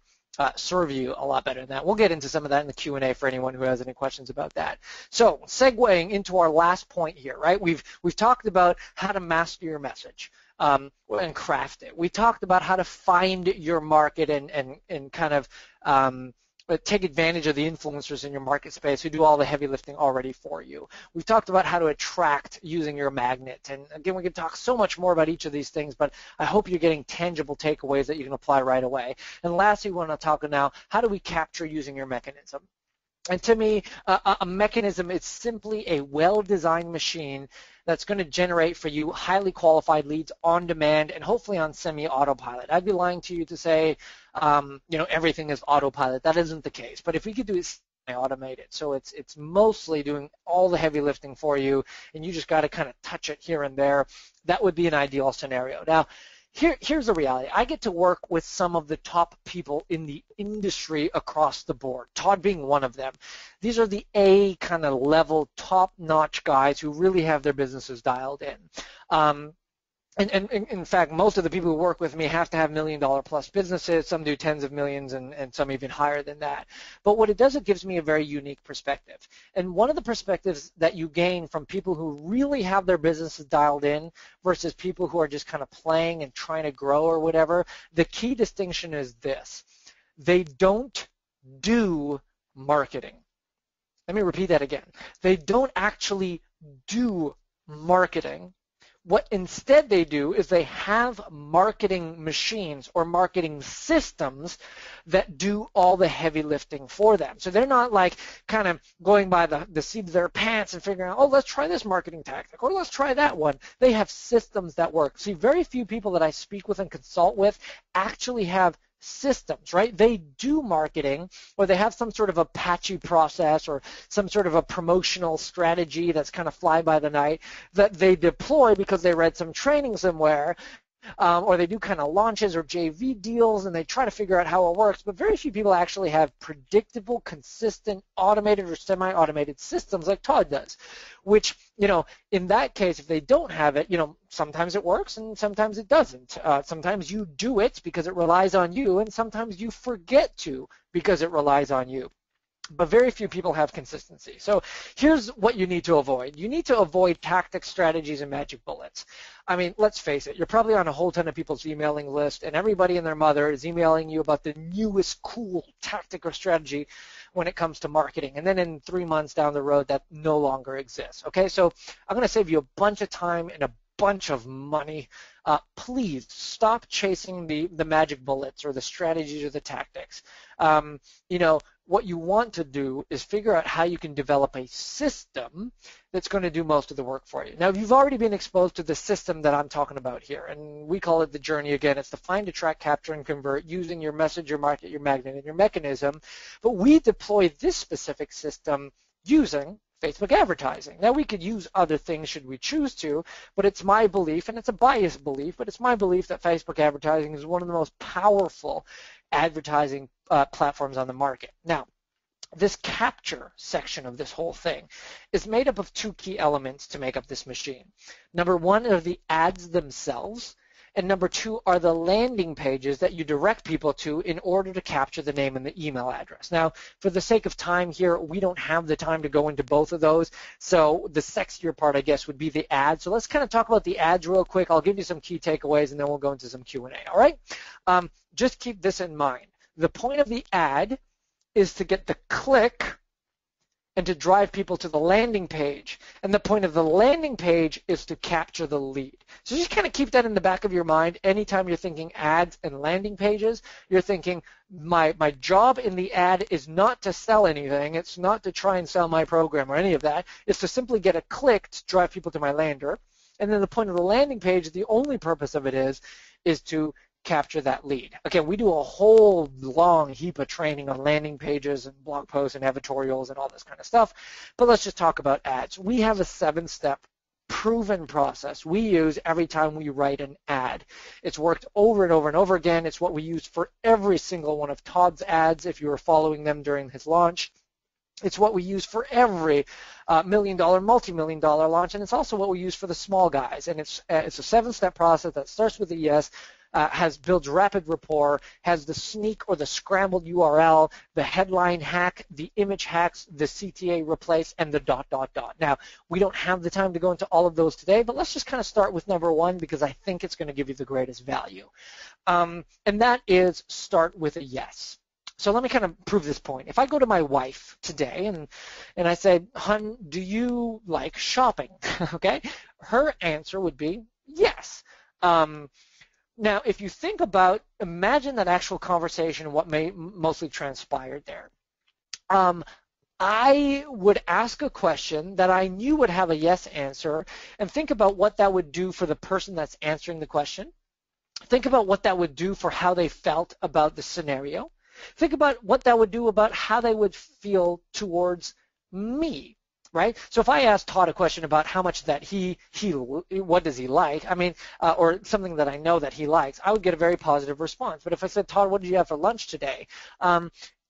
serve you a lot better than that. We'll get into some of that in the Q&A for anyone who has any questions about that. So segueing into our last point here, right? We've talked about how to master your message and craft it. We talked about how to find your market and kind of take advantage of the influencers in your market space who do all the heavy lifting already for you. We've talked about how to attract using your magnet. And again, we could talk so much more about each of these things, but I hope you're getting tangible takeaways that you can apply right away. And lastly, we want to talk now, how do we capture using your mechanism? And to me, a mechanism is simply a well-designed machine that's going to generate for you highly qualified leads on demand and hopefully on semi-autopilot. I'd be lying to you to say, everything is autopilot. That isn't the case. But if we could do it semi-automated, so it's mostly doing all the heavy lifting for you, and you just got to kind of touch it here and there, that would be an ideal scenario. Now, Here's the reality. I get to work with some of the top people in the industry across the board, Todd being one of them. These are the A kind of level, top-notch guys who really have their businesses dialed in. And in fact, most of the people who work with me have to have $1 million plus businesses. Some do tens of millions and some even higher than that. But what it does, it gives me a very unique perspective. And one of the perspectives that you gain from people who really have their businesses dialed in versus people who are just kind of playing and trying to grow or whatever, the key distinction is this. They don't do marketing. Let me repeat that again. They don't actually do marketing. What instead they do is they have marketing machines or marketing systems that do all the heavy lifting for them. So they're not like kind of going by the seat of their pants and figuring out, oh, let's try this marketing tactic or let's try that one. They have systems that work. See, very few people that I speak with and consult with actually have systems, right? They do marketing, or they have some sort of Apache process or some sort of a promotional strategy that's kind of fly by the night that they deploy because they read some training somewhere, or they do kind of launches or JV deals and they try to figure out how it works, but very few people actually have predictable, consistent, automated or semi-automated systems like Todd does, which, in that case, if they don't have it, sometimes it works and sometimes it doesn't. Sometimes you do it because it relies on you and sometimes you forget to because it relies on you. but very few people have consistency. So here's what you need to avoid. You need to avoid tactics, strategies, and magic bullets. I mean, let's face it, you're probably on a whole ton of people's emailing list, and everybody and their mother is emailing you about the newest cool tactic or strategy when it comes to marketing. And then in 3 months down the road, that no longer exists. Okay, so I'm going to save you a bunch of time and a bunch of money. Please stop chasing the magic bullets or the strategies or the tactics. What you want to do is figure out how you can develop a system that's going to do most of the work for you. Now, if you've already been exposed to the system that I'm talking about here, and we call it the journey again, it's the find, attract, capture, and convert using your message, your market, your magnet, and your mechanism. But we deploy this specific system using Facebook advertising. Now, we could use other things should we choose to, but it's my belief, and it's a biased belief, but it's my belief that Facebook advertising is one of the most powerful advertising platforms on the market. Now, this capture section of this whole thing is made up of two key elements to make up this machine. Number one are the ads themselves, and number two are the landing pages that you direct people to in order to capture the name and the email address. Now, for the sake of time here, we don't have the time to go into both of those, so the sexier part, I guess, would be the ads. So let's kind of talk about the ads real quick. I'll give you some key takeaways, and then we'll go into some Q&A, all right? Just keep this in mind. The point of the ad is to get the click and to drive people to the landing page. And the point of the landing page is to capture the lead. So just kind of keep that in the back of your mind. Anytime you're thinking ads and landing pages, you're thinking my job in the ad is not to sell anything. It's not to try and sell my program or any of that. It's to simply get a click to drive people to my lander. And then the point of the landing page, the only purpose of it is to capture that lead. Again, we do a whole long heap of training on landing pages and blog posts and editorials and all this kind of stuff, but let's just talk about ads. We have a 7-step proven process we use every time we write an ad. It's worked over and over and over again. It's what we used for every single one of Todd's ads if you were following them during his launch. It's what we use for every million-dollar, multi-million-dollar launch, and it's also what we use for the small guys. And it's a 7-step process that starts with a yes, builds rapid rapport, has the sneak or the scrambled URL, the headline hack, the image hacks, the CTA replace, and the ... Now, we don't have the time to go into all of those today, but let's just kind of start with number one because I think it's going to give you the greatest value. And that is start with a yes. So let me kind of prove this point. If I go to my wife today and I say, "Hun, do you like shopping?" Okay, her answer would be yes. Now, if you think about, imagine that actual conversation, what may mostly transpired there. I would ask a question that I knew would have a yes answer and think about what that would do for the person that's answering the question. Think about what that would do for how they felt about the scenario. Think about what that would do about how they would feel towards me, right? So if I asked Todd a question about how much that what does he like, or something that I know that he likes, I would get a very positive response. But if I said, Todd, what did you have for lunch today?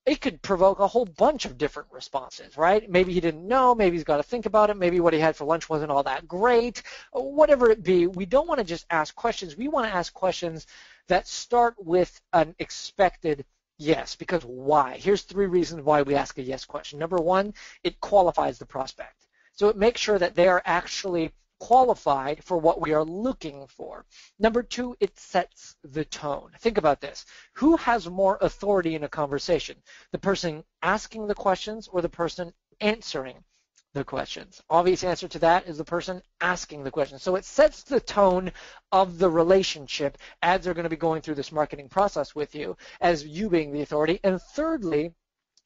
It could provoke a whole bunch of different responses, right? Maybe he didn't know, maybe he's got to think about it, maybe what he had for lunch wasn't all that great, whatever it be. We don't want to just ask questions. We want to ask questions that start with an expected yes, because why? Here's 3 reasons why we ask a yes question. Number one, it qualifies the prospect. So it makes sure that they are actually qualified for what we are looking for. Number 2, it sets the tone. Think about this. Who has more authority in a conversation? The person asking the questions or the person answering the questions? Obvious answer to that is the person asking the question. So it sets the tone of the relationship as they're going to be going through this marketing process with you as you being the authority. And thirdly,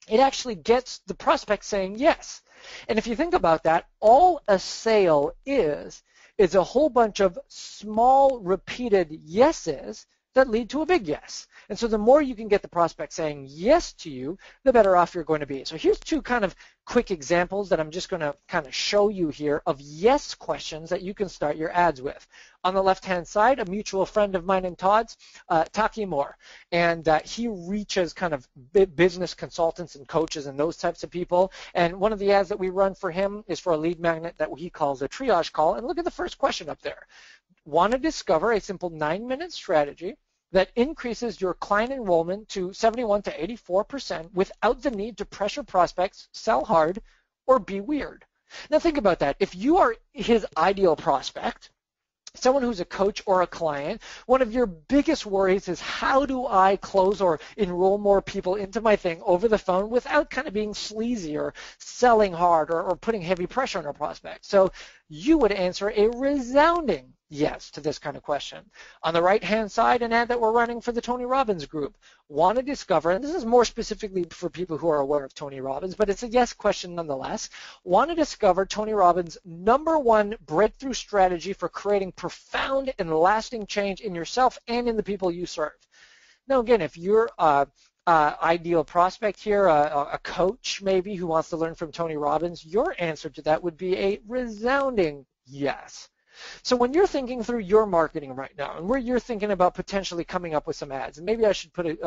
it actually gets the prospect saying yes. And if you think about that, all a sale is a whole bunch of small repeated yeses that lead to a big yes. And so the more you can get the prospect saying yes to you, the better off you're going to be. So here's 2 kind of quick examples that I'm just going to kind of show you here of yes questions that you can start your ads with. On the left-hand side, a mutual friend of mine and Todd's, Taki Moore. And he reaches kind of business consultants and coaches and those types of people. And one of the ads that we run for him is for a lead magnet that he calls a triage call. And look at the first question up there. Want to discover a simple 9-minute strategy that increases your client enrollment to 71 to 84% without the need to pressure prospects, sell hard, or be weird. Now think about that. If you are his ideal prospect, someone who's a coach or a client, one of your biggest worries is, how do I close or enroll more people into my thing over the phone without kind of being sleazy or selling hard or putting heavy pressure on a prospect? So you would answer a resounding yes to this kind of question. On the right-hand side, an ad that we're running for the Tony Robbins group. Want to discover, and this is more specifically for people who are aware of Tony Robbins, but it's a yes question nonetheless. Want to discover Tony Robbins' #1 breakthrough strategy for creating profound and lasting change in yourself and in the people you serve. Now, again, if you're ideal prospect here, a coach maybe who wants to learn from Tony Robbins, your answer to that would be a resounding yes. So when you're thinking through your marketing right now, and where you're thinking about potentially coming up with some ads, and maybe I should put it,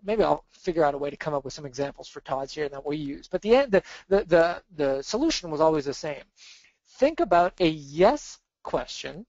maybe I'll figure out a way to come up with some examples for Todd's here that we use. But the solution was always the same. Think about a yes question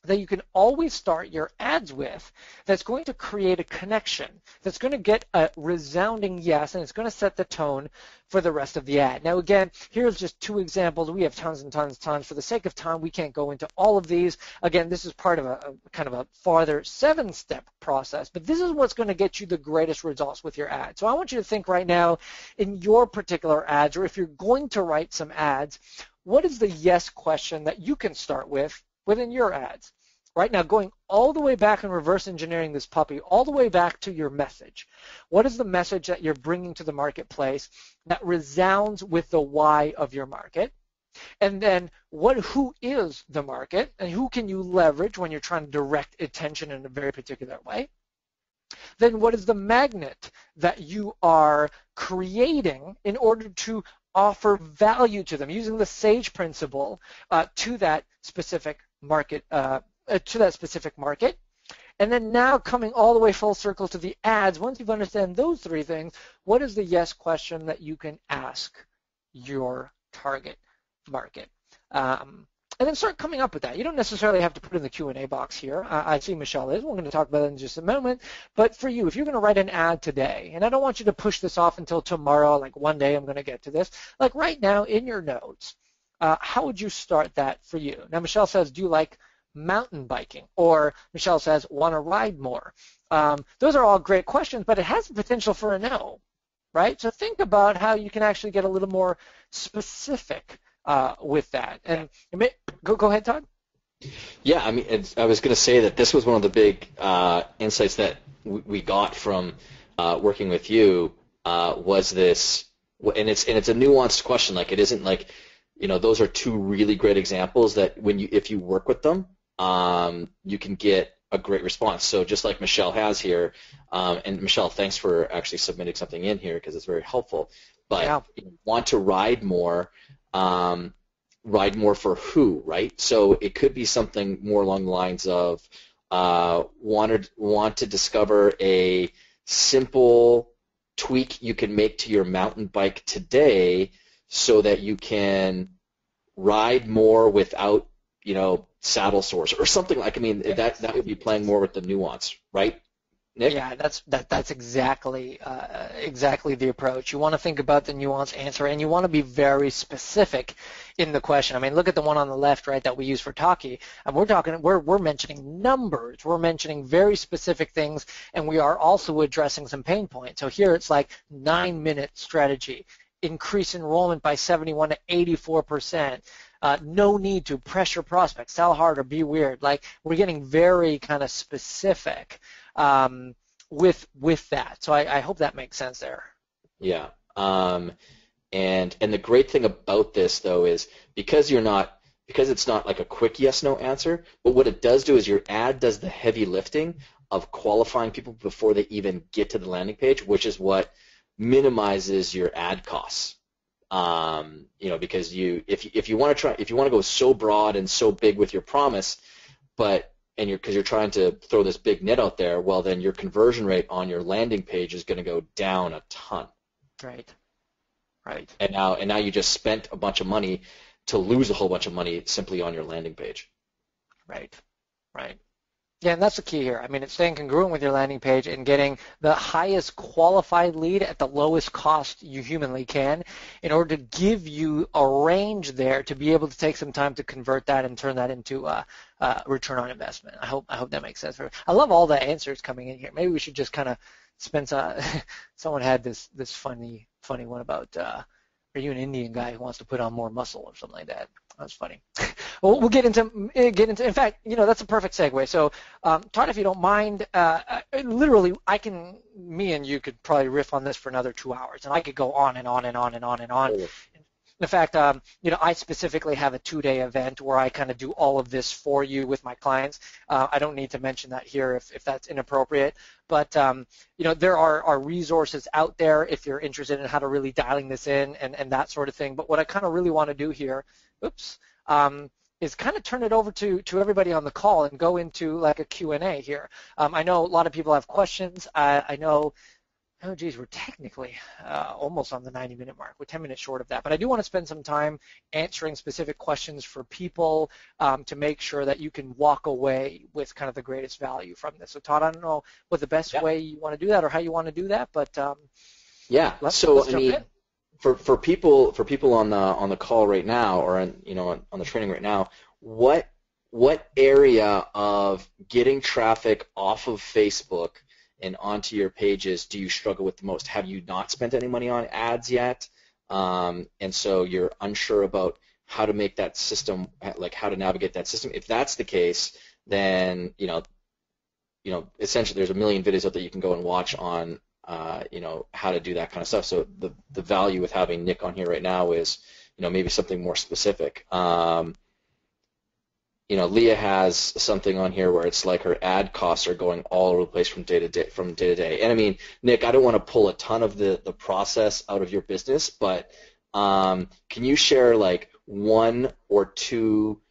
that you can always start your ads with, that's going to create a connection, that's going to get a resounding yes, and it's going to set the tone for the rest of the ad. Now again, here's just 2 examples. We have tons and tons and tons. For the sake of time, we can't go into all of these. Again, this is part of a kind of a farther 7-step process, but this is what's going to get you the greatest results with your ad. So I want you to think right now in your particular ads, or if you're going to write some ads, what is the yes question that you can start with within your ads? Right now, going all the way back and reverse engineering this puppy, all the way back to your message. What is the message that you're bringing to the marketplace that resounds with the why of your market? And then who is the market, and who can you leverage when you're trying to direct attention in a very particular way? Then what is the magnet that you are creating in order to offer value to them, using the SAGE principle to that specific market, And then now coming all the way full circle to the ads, once you've understood those 3 things, what is the yes question that you can ask your target market? And then start coming up with that. You don't necessarily have to put it in the Q&A box here. I see Michelle is. We're going to talk about it in just a moment. But for you, if you're going to write an ad today, and I don't want you to push this off until tomorrow, like one day I'm going to get to this, like right now in your notes, how would you start that for you? Now, Michelle says, do you like mountain biking? Or Michelle says, want to ride more? Those are all great questions, but it has the potential for a no, right? So think about how you can actually get a little more specific with that. And go ahead, Todd. Yeah, I mean, I was going to say that this was one of the big insights that we got from working with you was this, and it's a nuanced question. Like, it isn't like, those are 2 really great examples that if you work with them, you can get a great response. So just like Michelle has here, and Michelle, thanks for actually submitting something in here because it's very helpful. But yeah. You want to ride more for who, right? So it could be something more along the lines of want to discover a simple tweak you can make to your mountain bike today so that you can ride more without, saddle sores or something like. I mean, that would be playing more with the nuance, right, Nick? Yeah, that's exactly the approach. You want to think about the nuanced answer, and you want to be very specific in the question. I mean, look at the one on the left, right, that we use for Taki, and we're mentioning numbers, we're mentioning very specific things, and we are also addressing some pain points. So here it's like 9-minute strategy, increase enrollment by 71 to 84%. No need to pressure prospects, sell hard or be weird. Like, we're getting very kind of specific with that. So I hope that makes sense there. Yeah. And the great thing about this though is because it's not like a quick yes/no answer, but what it does do is your ad does the heavy lifting of qualifying people before they even get to the landing page, which is what minimizes your ad costs. Because if you want to go so broad and so big with your promise, because you're trying to throw this big net out there, well, then your conversion rate on your landing page is going to go down a ton. Right. And now you just spent a bunch of money to lose a whole bunch of money simply on your landing page. Right. Yeah, and that's the key here. I mean, it's staying congruent with your landing page and getting the highest qualified lead at the lowest cost you humanly can in order to give you a range there to be able to take some time to convert that and turn that into a return on investment. I hope that makes sense. I love all the answers coming in here. Maybe we should just kind of spend some. Someone had this funny one about are you an Indian guy who wants to put on more muscle or something like that? That's funny. Well, we'll get into. In fact, that's a perfect segue. So, Todd, if you don't mind, literally, me and you could probably riff on this for another 2 hours, and I could go on and on and on and on and on. In fact, I specifically have a 2-day event where I kind of do all of this for you with my clients. I don't need to mention that here if that's inappropriate, but there are resources out there if you're interested in how to really dialing this in and that sort of thing. But what I kind of really want to do here, is kind of turn it over to everybody on the call and go into like a Q&A here. I know a lot of people have questions. I know. Oh, geez, we're technically almost on the 90-minute mark. We're 10 minutes short of that. But I do want to spend some time answering specific questions for people to make sure that you can walk away with kind of the greatest value from this. So, Todd, I don't know what the best way you want to do that or how you want to do that, but let's jump in. For people on the call right now or on the training right now, what area of getting traffic off of Facebook and onto your pages do you struggle with the most? Have you not spent any money on ads yet? And so you're unsure about how to make that system, like how to navigate that system. If that's the case, then essentially there's a million videos out there you can go and watch on how to do that kind of stuff. So the value with having Nick on here right now is maybe something more specific. Leah has something on here where it's like her ad costs are going all over the place from day to day. And I mean, Nick, I don't want to pull a ton of the process out of your business, but can you share like one or two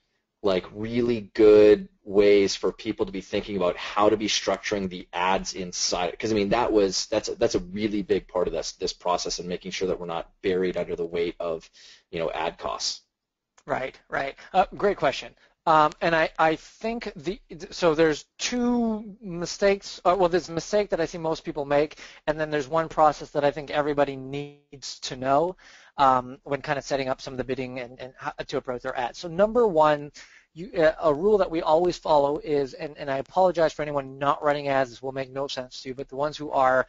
like really good ways for people to be thinking about how to be structuring the ads inside? Because I mean, that's a really big part of this process and making sure that we're not buried under the weight of ad costs. Right. Great question. And I think so there's two mistakes. There's a mistake that I see most people make, and then there's one process that I think everybody needs to know when kind of setting up some of the bidding and how to approach their ads. So number one, a rule that we always follow is, and I apologize for anyone not running ads, this will make no sense to you, but the ones who are,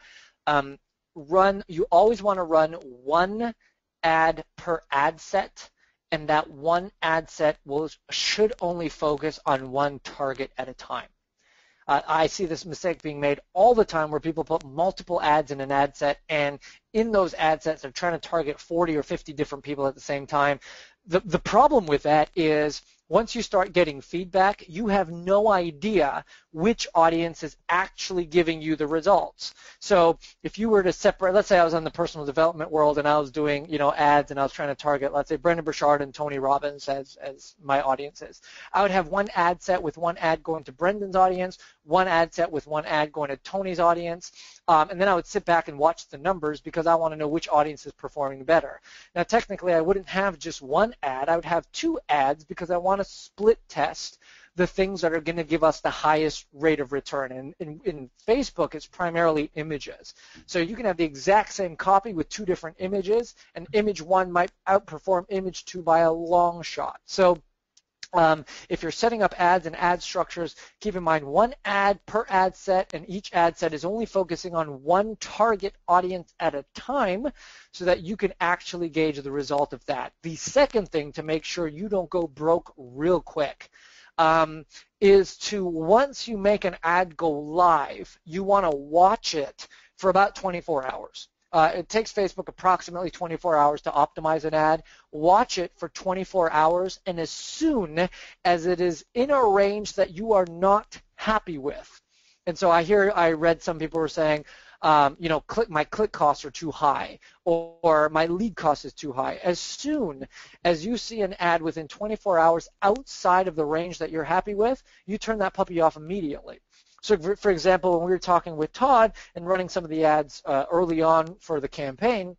you always want to run one ad per ad set, and that one ad set should only focus on one target at a time. I see this mistake being made all the time where people put multiple ads in an ad set, and in those ad sets they're trying to target 40 or 50 different people at the same time. The problem with that is once you start getting feedback, you have no idea which audience is actually giving you the results. So if you were to separate, let's say I was in the personal development world and I was doing, ads and I was trying to target, let's say, Brendon Burchard and Tony Robbins as my audiences. I would have one ad set with one ad going to Brendan's audience, one ad set with one ad going to Tony's audience, and then I would sit back and watch the numbers because I want to know which audience is performing better. Now, technically, I wouldn't have just one ad. I would have two ads because I want to split test the things that are going to give us the highest rate of return. And in Facebook, it's primarily images. So you can have the exact same copy with two different images, and image one might outperform image two by a long shot. So if you're setting up ads and ad structures, keep in mind one ad per ad set, and each ad set is only focusing on one target audience at a time so that you can actually gauge the result of that. The second thing to make sure you don't go broke real quick is to, once you make an ad go live, you want to watch it for about 24 hours. It takes Facebook approximately 24 hours to optimize an ad. Watch it for 24 hours, and as soon as it is in a range that you are not happy with, and so I read some people were saying, my click costs are too high, or my lead cost is too high. As soon as you see an ad within 24 hours outside of the range that you're happy with, you turn that puppy off immediately. So, for example, when we were talking with Todd and running some of the ads early on for the campaign,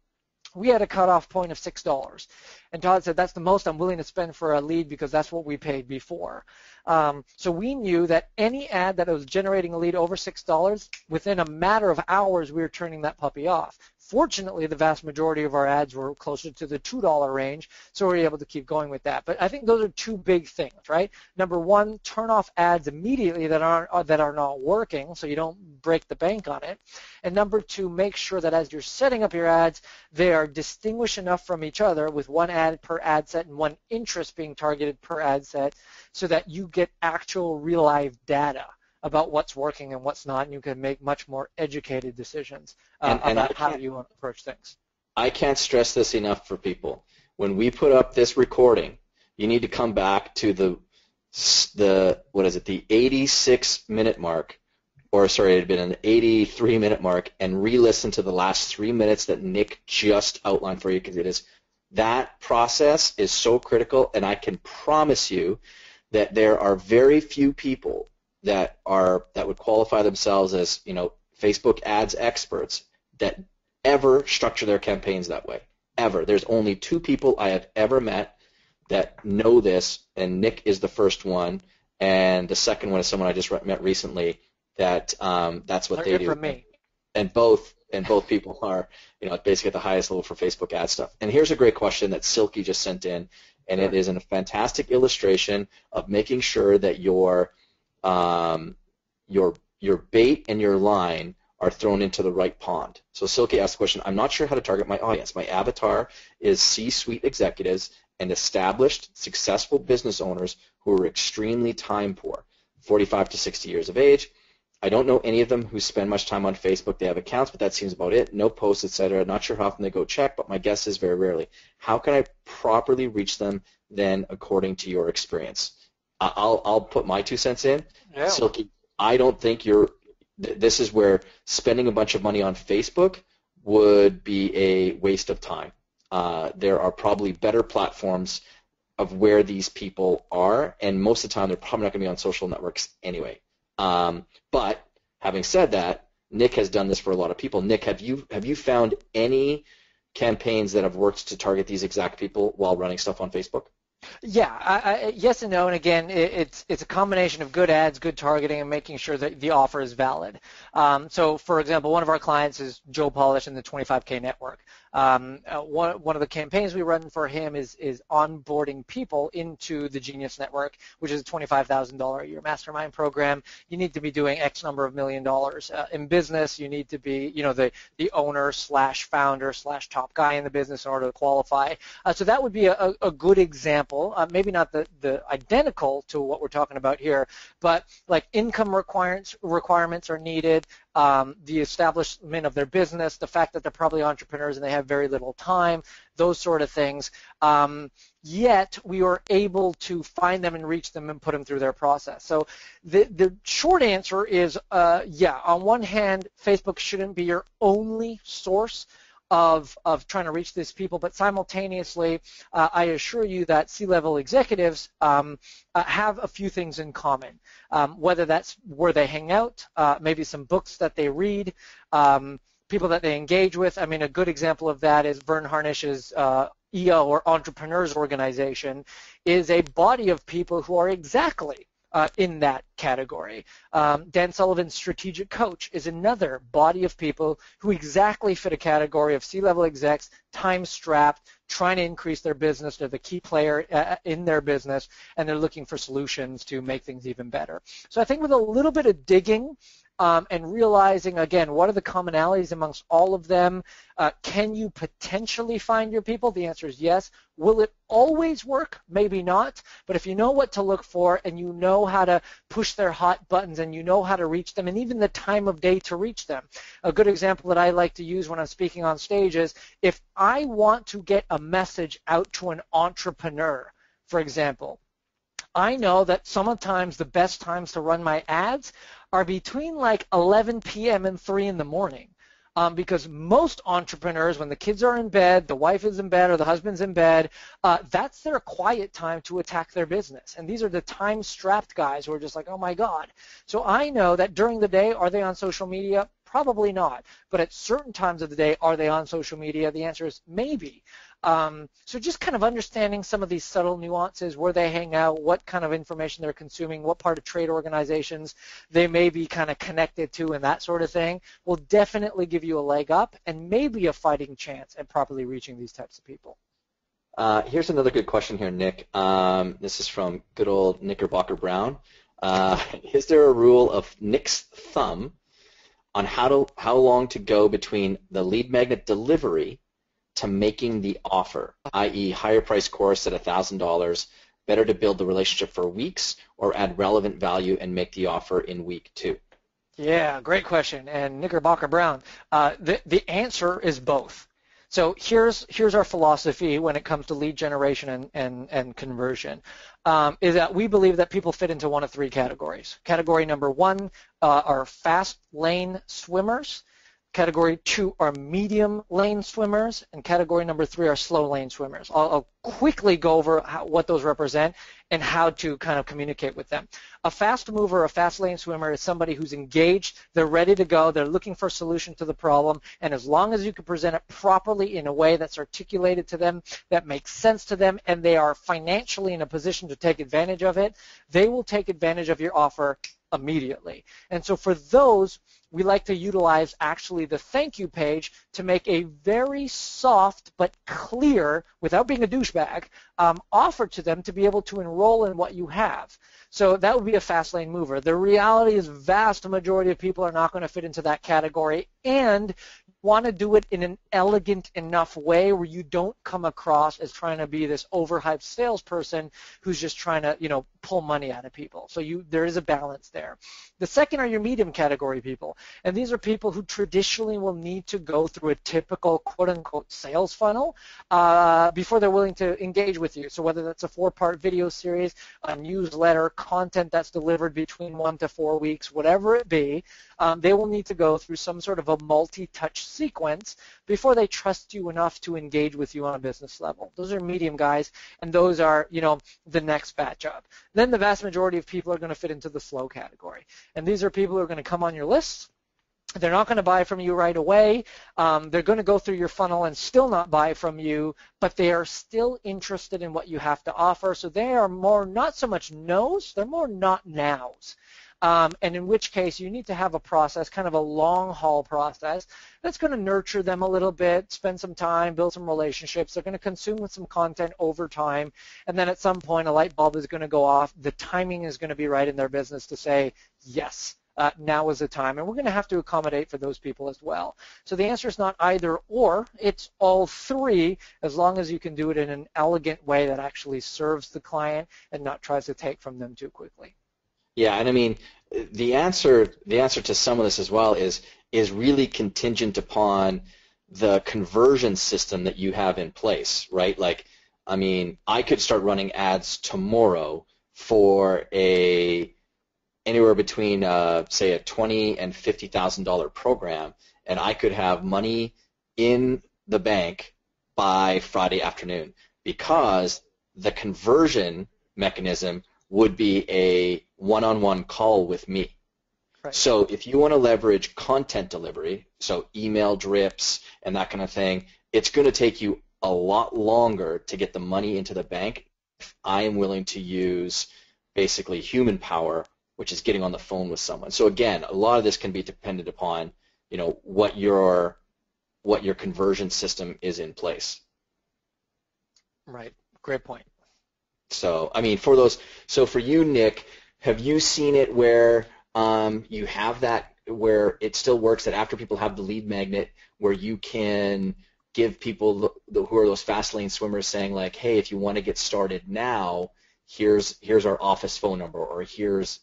we had a cutoff point of $6. And Todd said, that's the most I'm willing to spend for a lead because that's what we paid before. So we knew that any ad that was generating a lead over $6, within a matter of hours, we were turning that puppy off. Fortunately, the vast majority of our ads were closer to the $2 range, so we were able to keep going with that. But I think those are two big things, right? Number one, turn off ads immediately that are not working, so you don't break the bank on it. And number two, make sure that as you're setting up your ads, they are distinguished enough from each other with one ad per ad set and one interest being targeted per ad set so that you get actual real live data about what's working and what's not, and you can make much more educated decisions about how you want to approach things. I can't stress this enough for people. When we put up this recording, you need to come back to the 86-minute mark, or sorry, it had been an 83-minute mark, and re-listen to the last 3 minutes that Nick just outlined for you, because that process is so critical, and I can promise you that there are very few people that would qualify themselves as, Facebook ads experts that ever structure their campaigns that way. Ever. There's only 2 people I have ever met that know this, and Nick is the first one, and the second one is someone I just met recently that that's what they do. From me. And both people are, basically at the highest level for Facebook ad stuff. And here's a great question that Silky just sent in, and it is a fantastic illustration of making sure that your bait and your line are thrown into the right pond. So Silky asked the question, I'm not sure how to target my audience. My avatar is C-suite executives and established, successful business owners who are extremely time poor, 45 to 60 years of age. I don't know any of them who spend much time on Facebook. They have accounts, but that seems about it. No posts, etc. Not sure how often they go check, but my guess is very rarely. How can I properly reach them then according to your experience? I'll put my 2 cents in. Yeah. Silky, I don't think this is where spending a bunch of money on Facebook would be a waste of time. There are probably better platforms of where these people are, and most of the time they're probably not going to be on social networks anyway. But having said that, Nick has done this for a lot of people. Nick, have you found any campaigns that have worked to target these exact people while running stuff on Facebook? Yeah, yes and no, and again, it's a combination of good ads, good targeting, and making sure that the offer is valid. So, for example, one of our clients is Joe Polish in the 25K network. One of the campaigns we run for him is onboarding people into the Genius Network, which is a $25,000 a year mastermind program. You need to be doing X number of $1 million in business. You need to be, the owner / founder / top guy in the business in order to qualify. So that would be a good example. Maybe not the identical to what we're talking about here, but like income requirements are needed, the establishment of their business, the fact that they're probably entrepreneurs and they have very little time, those sort of things. Yet we were able to find them and reach them and put them through their process. So the short answer is, on one hand, Facebook shouldn't be your only source of trying to reach these people, but simultaneously, I assure you that C-level executives have a few things in common, whether that's where they hang out, maybe some books that they read, people that they engage with. I mean, a good example of that is Vern Harnish's EO, or Entrepreneurs Organization, is a body of people who are exactly in that category. Dan Sullivan's Strategic Coach is another body of people who exactly fit a category of C-level execs, time-strapped, trying to increase their business. They're the key player in their business, and they're looking for solutions to make things even better. So I think with a little bit of digging and realizing, again, what are the commonalities amongst all of them, can you potentially find your people? The answer is yes. Will it always work? Maybe not. But if you know what to look for and you know how to push their hot buttons and you know how to reach them and even the time of day to reach them. A good example that I like to use when I'm speaking on stage is if I want to get a message out to an entrepreneur, for example, I know that sometimes the best times to run my ads are between like 11 p.m. and 3 in the morning. Because most entrepreneurs, when the kids are in bed, the wife is in bed, or the husband's in bed, that's their quiet time to attack their business. And these are the time-strapped guys who are just like, oh, my God. So I know that during the day, are they on social media? Probably not. But at certain times of the day, are they on social media? The answer is maybe. So just kind of understanding some of these subtle nuances, where they hang out, what kind of information they're consuming, what part of trade organizations they may be kind of connected to, and that sort of thing will definitely give you a leg up and maybe a fighting chance at properly reaching these types of people. Here's another good question here, Nick. This is from good old Knickerbocker Brown. Is there a rule of Nick's thumb on how long to go between the lead magnet delivery to making the offer, i.e. higher price course at $1,000, better to build the relationship for weeks or add relevant value and make the offer in week 2? Yeah, great question. And Knickerbocker Brown, the answer is both. So here's our philosophy when it comes to lead generation and conversion, is that we believe that people fit into one of 3 categories. Category number 1 are fast lane swimmers. Category 2 are medium lane swimmers, and category number 3 are slow lane swimmers. I'll quickly go over what those represent and how to kind of communicate with them. A fast mover, a fast lane swimmer is somebody who's engaged, they're ready to go, they're looking for a solution to the problem, and as long as you can present it properly in a way that's articulated to them, that makes sense to them, and they are financially in a position to take advantage of it, they will take advantage of your offer immediately. And so for those, we like to utilize actually the thank you page to make a very soft but clear, without being a douchebag, offer to them to be able to enroll in what you have. So that would be a fast lane mover. The reality is vast majority of people are not going to fit into that category, and want to do it in an elegant enough way where you don't come across as trying to be this overhyped salesperson who's just trying to, pull money out of people. So there is a balance there. The second are your medium category people, and these are people who traditionally will need to go through a typical quote-unquote sales funnel before they're willing to engage with you. So whether that's a 4-part video series, a newsletter, content that's delivered between 1 to 4 weeks, whatever it be, they will need to go through some sort of a multi-touch sequence before they trust you enough to engage with you on a business level. Those are medium guys, and those are, the next batch up. Then the vast majority of people are going to fit into the slow category, and these are people who are going to come on your list. They're not going to buy from you right away. They're going to go through your funnel and still not buy from you, but they are still interested in what you have to offer. So they are more not so much no's, they're more not nows. And in which case you need to have a process, kind of a long haul process, that's going to nurture them a little bit, spend some time, build some relationships. They're going to consume some content over time, and then at some point a light bulb is going to go off. The timing is going to be right in their business to say, yes, now is the time. And we're going to have to accommodate for those people as well. So the answer is not either or, it's all 3, as long as you can do it in an elegant way that actually serves the client and not tries to take from them too quickly. Yeah, and I mean, the answer to some of this as well is really contingent upon the conversion system that you have in place, right? Like, I mean, I could start running ads tomorrow for anywhere between, say, a $20,000 and $50,000 program, and I could have money in the bank by Friday afternoon because the conversion mechanism would be a one-on-one call with me. Right. So if you want to leverage content delivery, so email drips and that kind of thing, it's going to take you a lot longer to get the money into the bank if I am willing to use basically human power, which is getting on the phone with someone. So again, a lot of this can be dependent upon, what your conversion system is in place. Right. Great point. So, I mean, for you, Nick, have you seen it where you have that, where it still works that after people have the lead magnet, where you can give people who are those fast lane swimmers saying like, hey, if you want to get started now, here's our office phone number, or here's,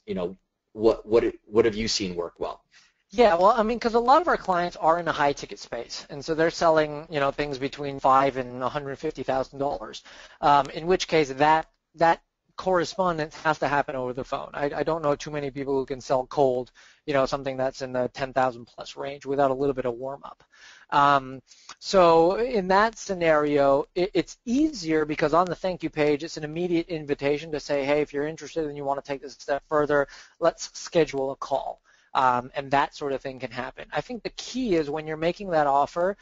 what have you seen work well? Yeah, well, I mean, because a lot of our clients are in the high ticket space, and so they're selling, things between $5,000 and $150,000. In which case, that correspondence has to happen over the phone. I don't know too many people who can sell cold, something that's in the 10,000 plus range without a little bit of warm up. So in that scenario, it's easier because on the thank you page, it's an immediate invitation to say, hey, if you're interested and you want to take this a step further, let's schedule a call. and that sort of thing can happen. I think the key is when you're making that offer,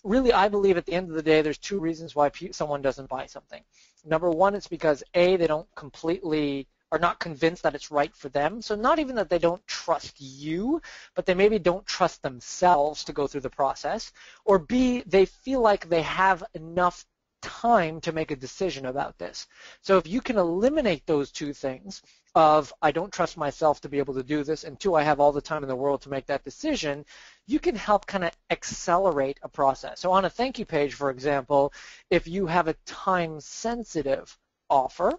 really I believe at the end of the day there's two reasons why someone doesn't buy something. Number one, it's because A, they don't completely are not convinced that it's right for them. So not even that they don't trust you, but they maybe don't trust themselves to go through the process. Or B, they feel like they have enough time to make a decision about this. So if you can eliminate those two things of I don't trust myself to be able to do this, and two, I have all the time in the world to make that decision, you can help kind of accelerate a process. So on a thank you page, for example, if you have a time-sensitive offer,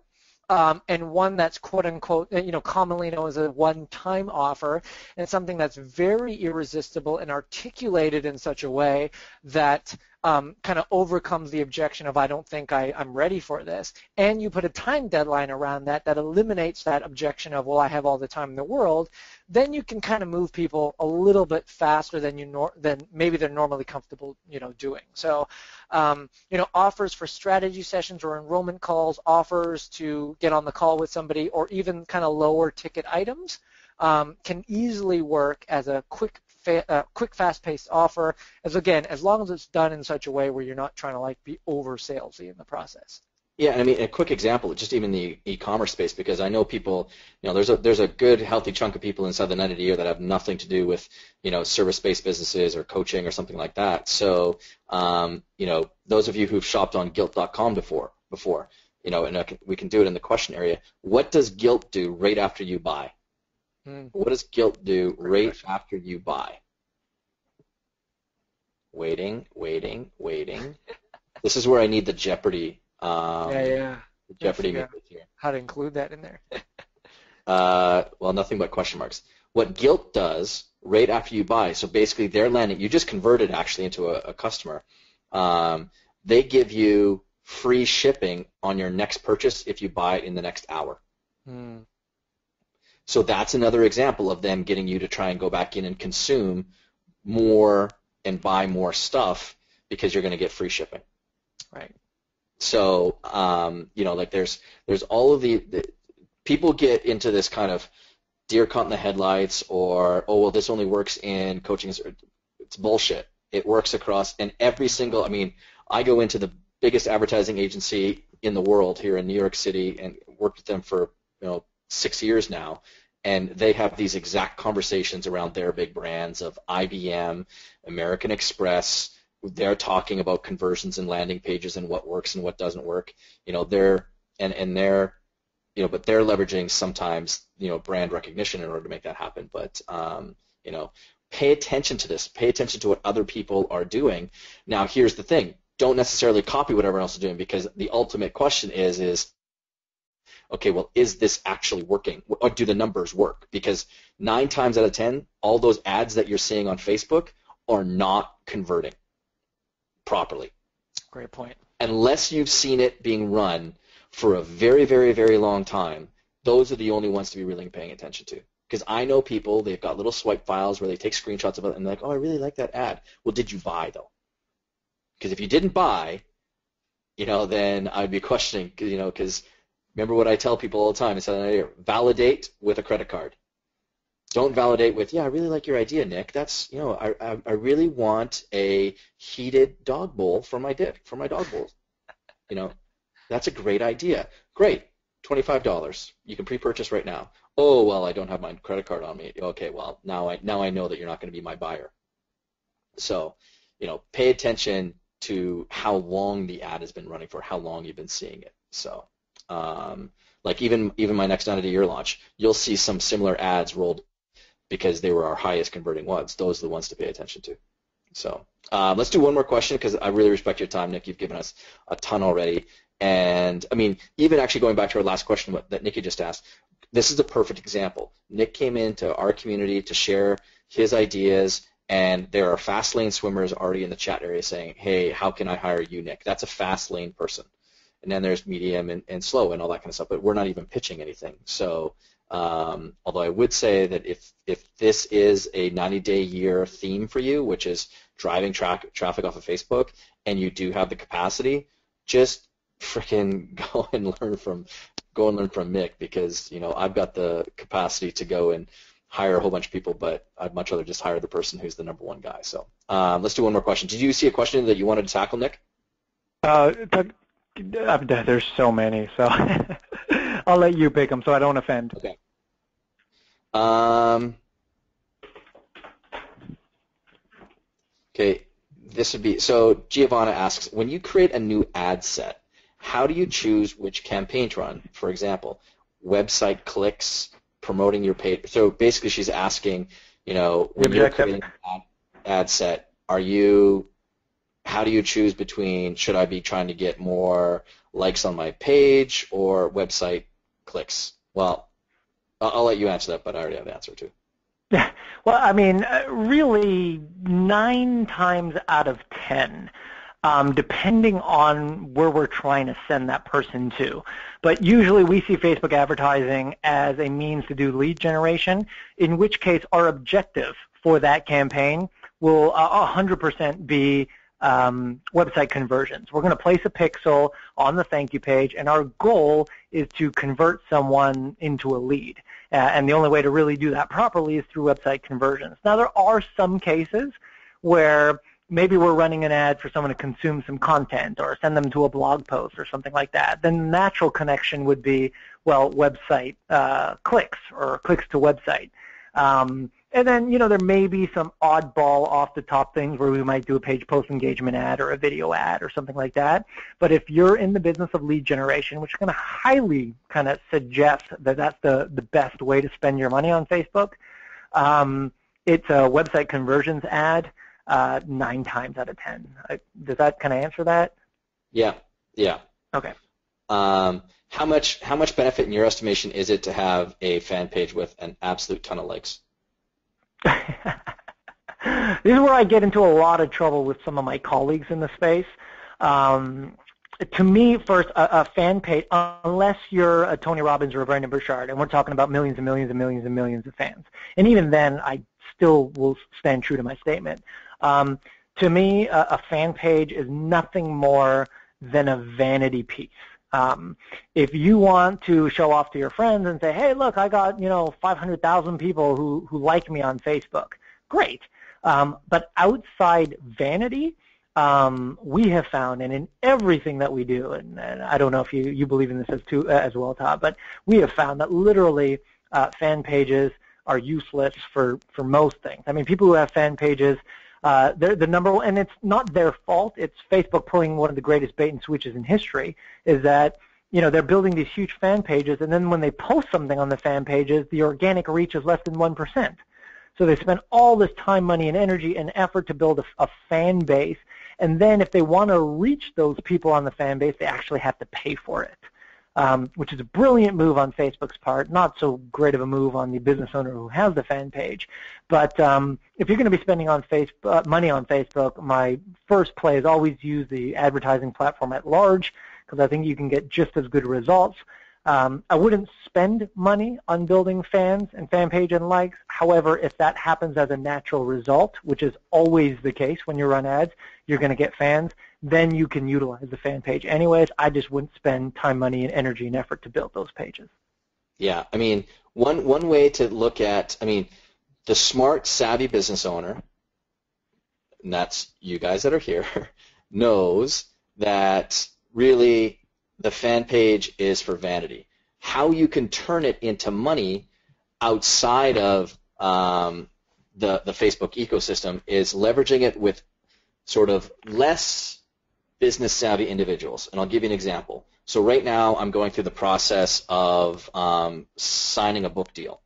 and one that's quote unquote, commonly known as a one-time offer, and something that's very irresistible and articulated in such a way that kind of overcomes the objection of I don't think I'm ready for this, and you put a time deadline around that eliminates that objection of, well, I have all the time in the world, then you can kind of move people a little bit faster than maybe they're normally comfortable doing. So offers for strategy sessions or enrollment calls, offers to get on the call with somebody, or even kind of lower ticket items can easily work as a quick, fast-paced offer, as long as it's done in such a way where you're not trying to be over salesy in the process. Yeah, and I mean, a quick example, just even the e-commerce space, because I know people, there's a good, healthy chunk of people inside the 90 year that have nothing to do with, service-based businesses or coaching or something like that. So, those of you who've shopped on Guilt.com before, and we can do it in the question area. What does Guilt do right after you buy? What does Guilt do right after you buy? Waiting. This is where I need the Jeopardy. The Jeopardy music here. How to include that in there? Well, nothing but question marks. What Guilt does right after you buy, so basically they're landing, you just converted actually into a customer. They give you free shipping on your next purchase if you buy it in the next hour. So that's another example of them getting you to try and go back in and consume more and buy more stuff because you're going to get free shipping. Right. So, there's all of the people get into this kind of deer caught in the headlights or, oh, well, this only works in coaching. It's bullshit. It works across, and every single, I go into the biggest advertising agency in the world here in New York City and worked with them for, 6 years now, and they have these exact conversations around their big brands of IBM, American Express. They're talking about conversions and landing pages and what works and what doesn't work. But they're leveraging sometimes, brand recognition in order to make that happen. But, pay attention to this. Pay attention to what other people are doing. Now, here's the thing. Don't necessarily copy what everyone else is doing, because the ultimate question is, okay, well, is this actually working? Or do the numbers work? Because 9 times out of 10, all those ads that you're seeing on Facebook are not converting properly. Great point. Unless you've seen it being run for a very, very, very long time, those are the only ones to be really paying attention to. Because I know people, they've got little swipe files where they take screenshots of it and they're like, oh, I really like that ad. Well, did you buy, though? Because if you didn't buy, then I'd be questioning, because remember what I tell people all the time, validate with a credit card. Don't validate with, yeah, I really like your idea, Nick. That's, I really want a heated dog bowl for my dog bowls. That's a great idea. Great, $25. You can pre-purchase right now. Oh, well, I don't have my credit card on me. Okay, well, now I know that you're not going to be my buyer. So, pay attention to how long the ad has been running for, how long you've been seeing it. So, even my next 90-year launch, you'll see some similar ads rolled because they were our highest converting ones. Those are the ones to pay attention to. So let's do one more question, because I really respect your time, Nick. You've given us a ton already. And, even actually going back to our last question that Nikki just asked, this is a perfect example. Nick came into our community to share his ideas, and there are fast lane swimmers already in the chat area saying, hey, how can I hire you, Nick? That's a fast lane person. And then there's medium and slow and all that kind of stuff, but we're not even pitching anything. So although I would say that if this is a 90-day year theme for you, which is driving traffic off of Facebook, and you do have the capacity, just freaking go and learn from Mick, because I've got the capacity to go and hire a whole bunch of people, but I'd much rather just hire the person who's the number one guy. So let's do one more question. Did you see a question that you wanted to tackle, Nick? There's so many, so I'll let you pick them so I don't offend. Okay. Okay, this would be, so Giovanna asks, when you create a new ad set, how do you choose which campaign to run? For example, website clicks, promoting your page. So basically she's asking, when you're creating an ad set, how do you choose between, should I be trying to get more likes on my page or website clicks? Well, I'll let you answer that, but I already have the answer too. Yeah. Well, I mean, really 9 times out of 10, depending on where we're trying to send that person to. But usually we see Facebook advertising as a means to do lead generation, in which case our objective for that campaign will 100% be website conversions. We're going to place a pixel on the thank you page, and our goal is to convert someone into a lead. And the only way to really do that properly is through website conversions. Now, there are some cases where maybe we're running an ad for someone to consume some content or send them to a blog post or something like that. Then the natural connection would be, well, website clicks or clicks to website. And then, there may be some oddball off-the-top things where we might do a page post engagement ad or a video ad or something like that. But if you're in the business of lead generation, which is going to highly kind of suggest that that's the best way to spend your money on Facebook, it's a website conversions ad 9 times out of 10. Does that kind of answer that? Yeah. Okay. How much benefit in your estimation is it to have a fan page with an absolute ton of likes? This is where I get into a lot of trouble with some of my colleagues in the space. To me, first, a fan page, unless you're a Tony Robbins or a Brendon Burchard, and we're talking about millions and millions and millions and millions of fans, and even then, I still will stand true to my statement. To me, a fan page is nothing more than a vanity piece. If you want to show off to your friends and say, hey, look, I got, 500,000 people who like me on Facebook, great. But outside vanity, we have found, and in everything that we do, and I don't know if you believe in this as well, Todd, but we have found that literally fan pages are useless for most things. I mean, people who have fan pages, they're the number one, and it's not their fault. It's Facebook pulling one of the greatest bait and switches in history, is that, they're building these huge fan pages, and then when they post something on the fan pages, the organic reach is less than 1%. So they spend all this time, money, and energy and effort to build a fan base, and then if they want to reach those people on the fan base, they actually have to pay for it, which is a brilliant move on Facebook's part, not so great of a move on the business owner who has the fan page. But if you're going to be spending on money on Facebook, my first play is always use the advertising platform at large, because I think you can get just as good results. I wouldn't spend money on building fans and fan page and likes. However, if that happens as a natural result, which is always the case when you run ads, you're going to get fans, then you can utilize the fan page. Anyways, I just wouldn't spend time, money, and energy and effort to build those pages. Yeah, I mean, one way to look at, the smart, savvy business owner, and that's you guys that are here, knows that really the fan page is for vanity. How you can turn it into money outside of the Facebook ecosystem is leveraging it with sort of less business savvy individuals. And I'll give you an example. So right now I'm going through the process of signing a book deal.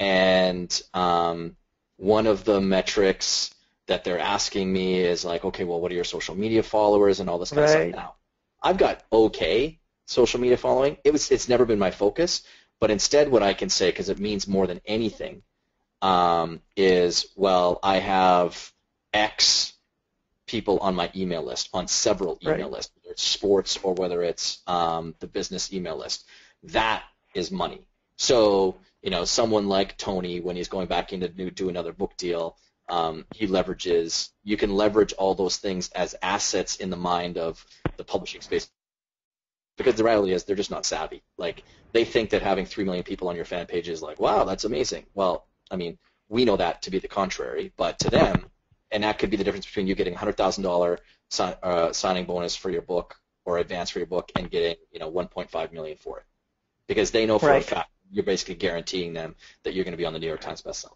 And one of the metrics that they're asking me is like, okay, well, what are your social media followers and all this kind of stuff now? I've got okay social media following. It's never been my focus, but instead what I can say, because it means more than anything, is, well, I have X people on my email list, on several email lists, whether it's sports or whether it's the business email list. That is money. So, someone like Tony, when he's going back in to do another book deal, you can leverage all those things as assets in the mind of the publishing space, because the reality is they're just not savvy. Like, they think that having 3 million people on your fan page is like, wow, that's amazing. Well, I mean, we know that to be the contrary, but to them, and that could be the difference between you getting $100,000 signing bonus for your book or advance for your book and getting, 1.5 million for it, because they know for a fact you're basically guaranteeing them that you're going to be on the New York Times bestseller.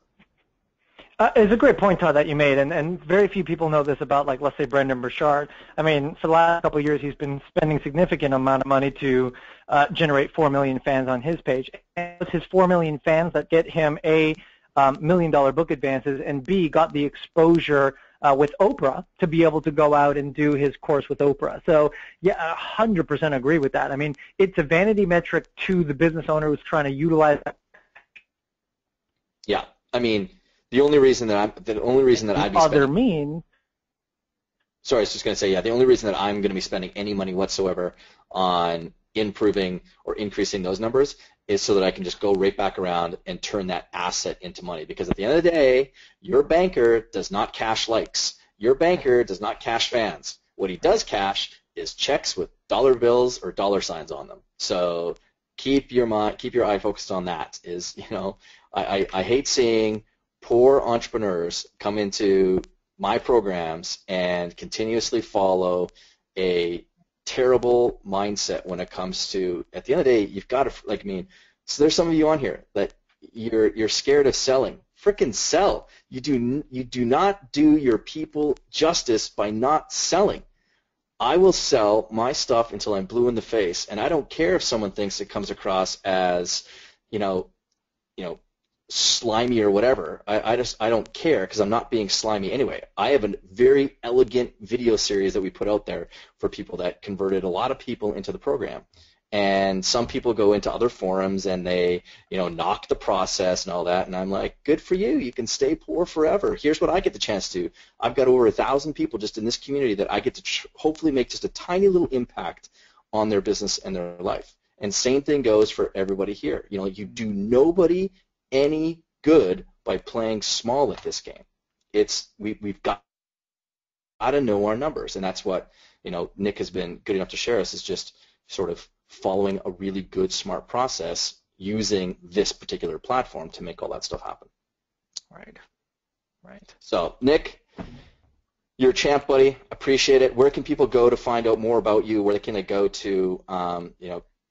It's a great point, Todd, that you made, and very few people know this about, like, let's say Brendan Burchard. I mean, for the last couple of years, he's been spending significant amount of money to generate 4 million fans on his page. And it's his 4 million fans that get him A, $1 million book advances, and B, got the exposure with Oprah to be able to go out and do his course with Oprah. So, yeah, 100% agree with that. I mean, it's a vanity metric to the business owner who's trying to utilize that. Yeah, I mean, the only reason that I'd be spending, sorry, I was just going to say, the only reason that I'm going to be spending any money whatsoever on improving or increasing those numbers is so that I can just go right back around and turn that asset into money. Because at the end of the day, your banker does not cash likes. Your banker does not cash fans. What he does cash is checks with dollar bills or dollar signs on them. So keep your eye focused on that. I hate seeing poor entrepreneurs come into my programs and continuously follow a terrible mindset when it comes to, at the end of the day, you've got to, so there's some of you on here that you're scared of selling. Frickin' sell. You do not do your people justice by not selling. I will sell my stuff until I'm blue in the face, and I don't care if someone thinks it comes across as, slimy or whatever. I don't care, because I'm not being slimy anyway. I have a very elegant video series that we put out there for people that converted a lot of people into the program. And some people go into other forums and they, knock the process and all that, and I'm like, good for you. You can stay poor forever. Here's what I get the chance to. I've got over 1,000 people just in this community that I get to hopefully make just a tiny little impact on their business and their life. And same thing goes for everybody here. You do nobody any good by playing small at this game. We've got to know our numbers, and that's what Nick has been good enough to share us, is just sort of following a really good, smart process using this particular platform to make all that stuff happen. Right. So, Nick, you're a champ, buddy. Appreciate it. Where can people go to find out more about you? Where can they go to,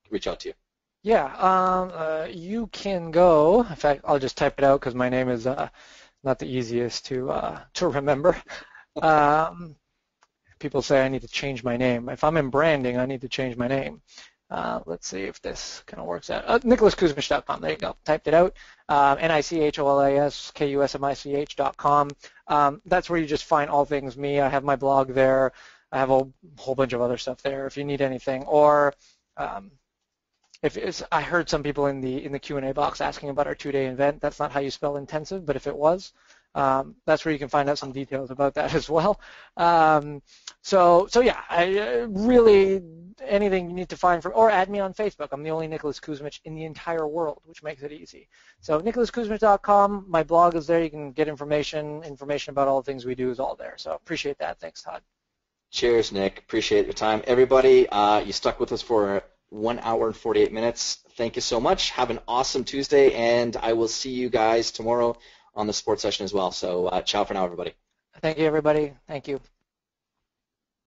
reach out to you? Yeah, you can go. In fact, I'll just type it out because my name is not the easiest to remember. People say I need to change my name. If I'm in branding, I need to change my name. Let's see if this kind of works out. NicholasKuzmich.com. There you go. Typed it out. NicholasKuzmich.com. That's where you just find all things me. I have my blog there. I have a whole bunch of other stuff there if you need anything. Or I heard some people in the Q&A box asking about our 2-day event. That's not how you spell intensive, but if it was, that's where you can find out some details about that as well. So yeah, I really, anything you need to find or add me on Facebook. I'm the only Nicholas Qzmich in the entire world, which makes it easy. So NicholasKuzmich.com, my blog is there. You can get information about all the things we do is all there. So appreciate that. Thanks, Todd. Cheers, Nick. Appreciate your time. Everybody, you stuck with us for 1 hour and 48 minutes. Thank you so much. Have an awesome Tuesday, and I will see you guys tomorrow on the sports session as well. So ciao for now, everybody. Thank you, everybody. Thank you.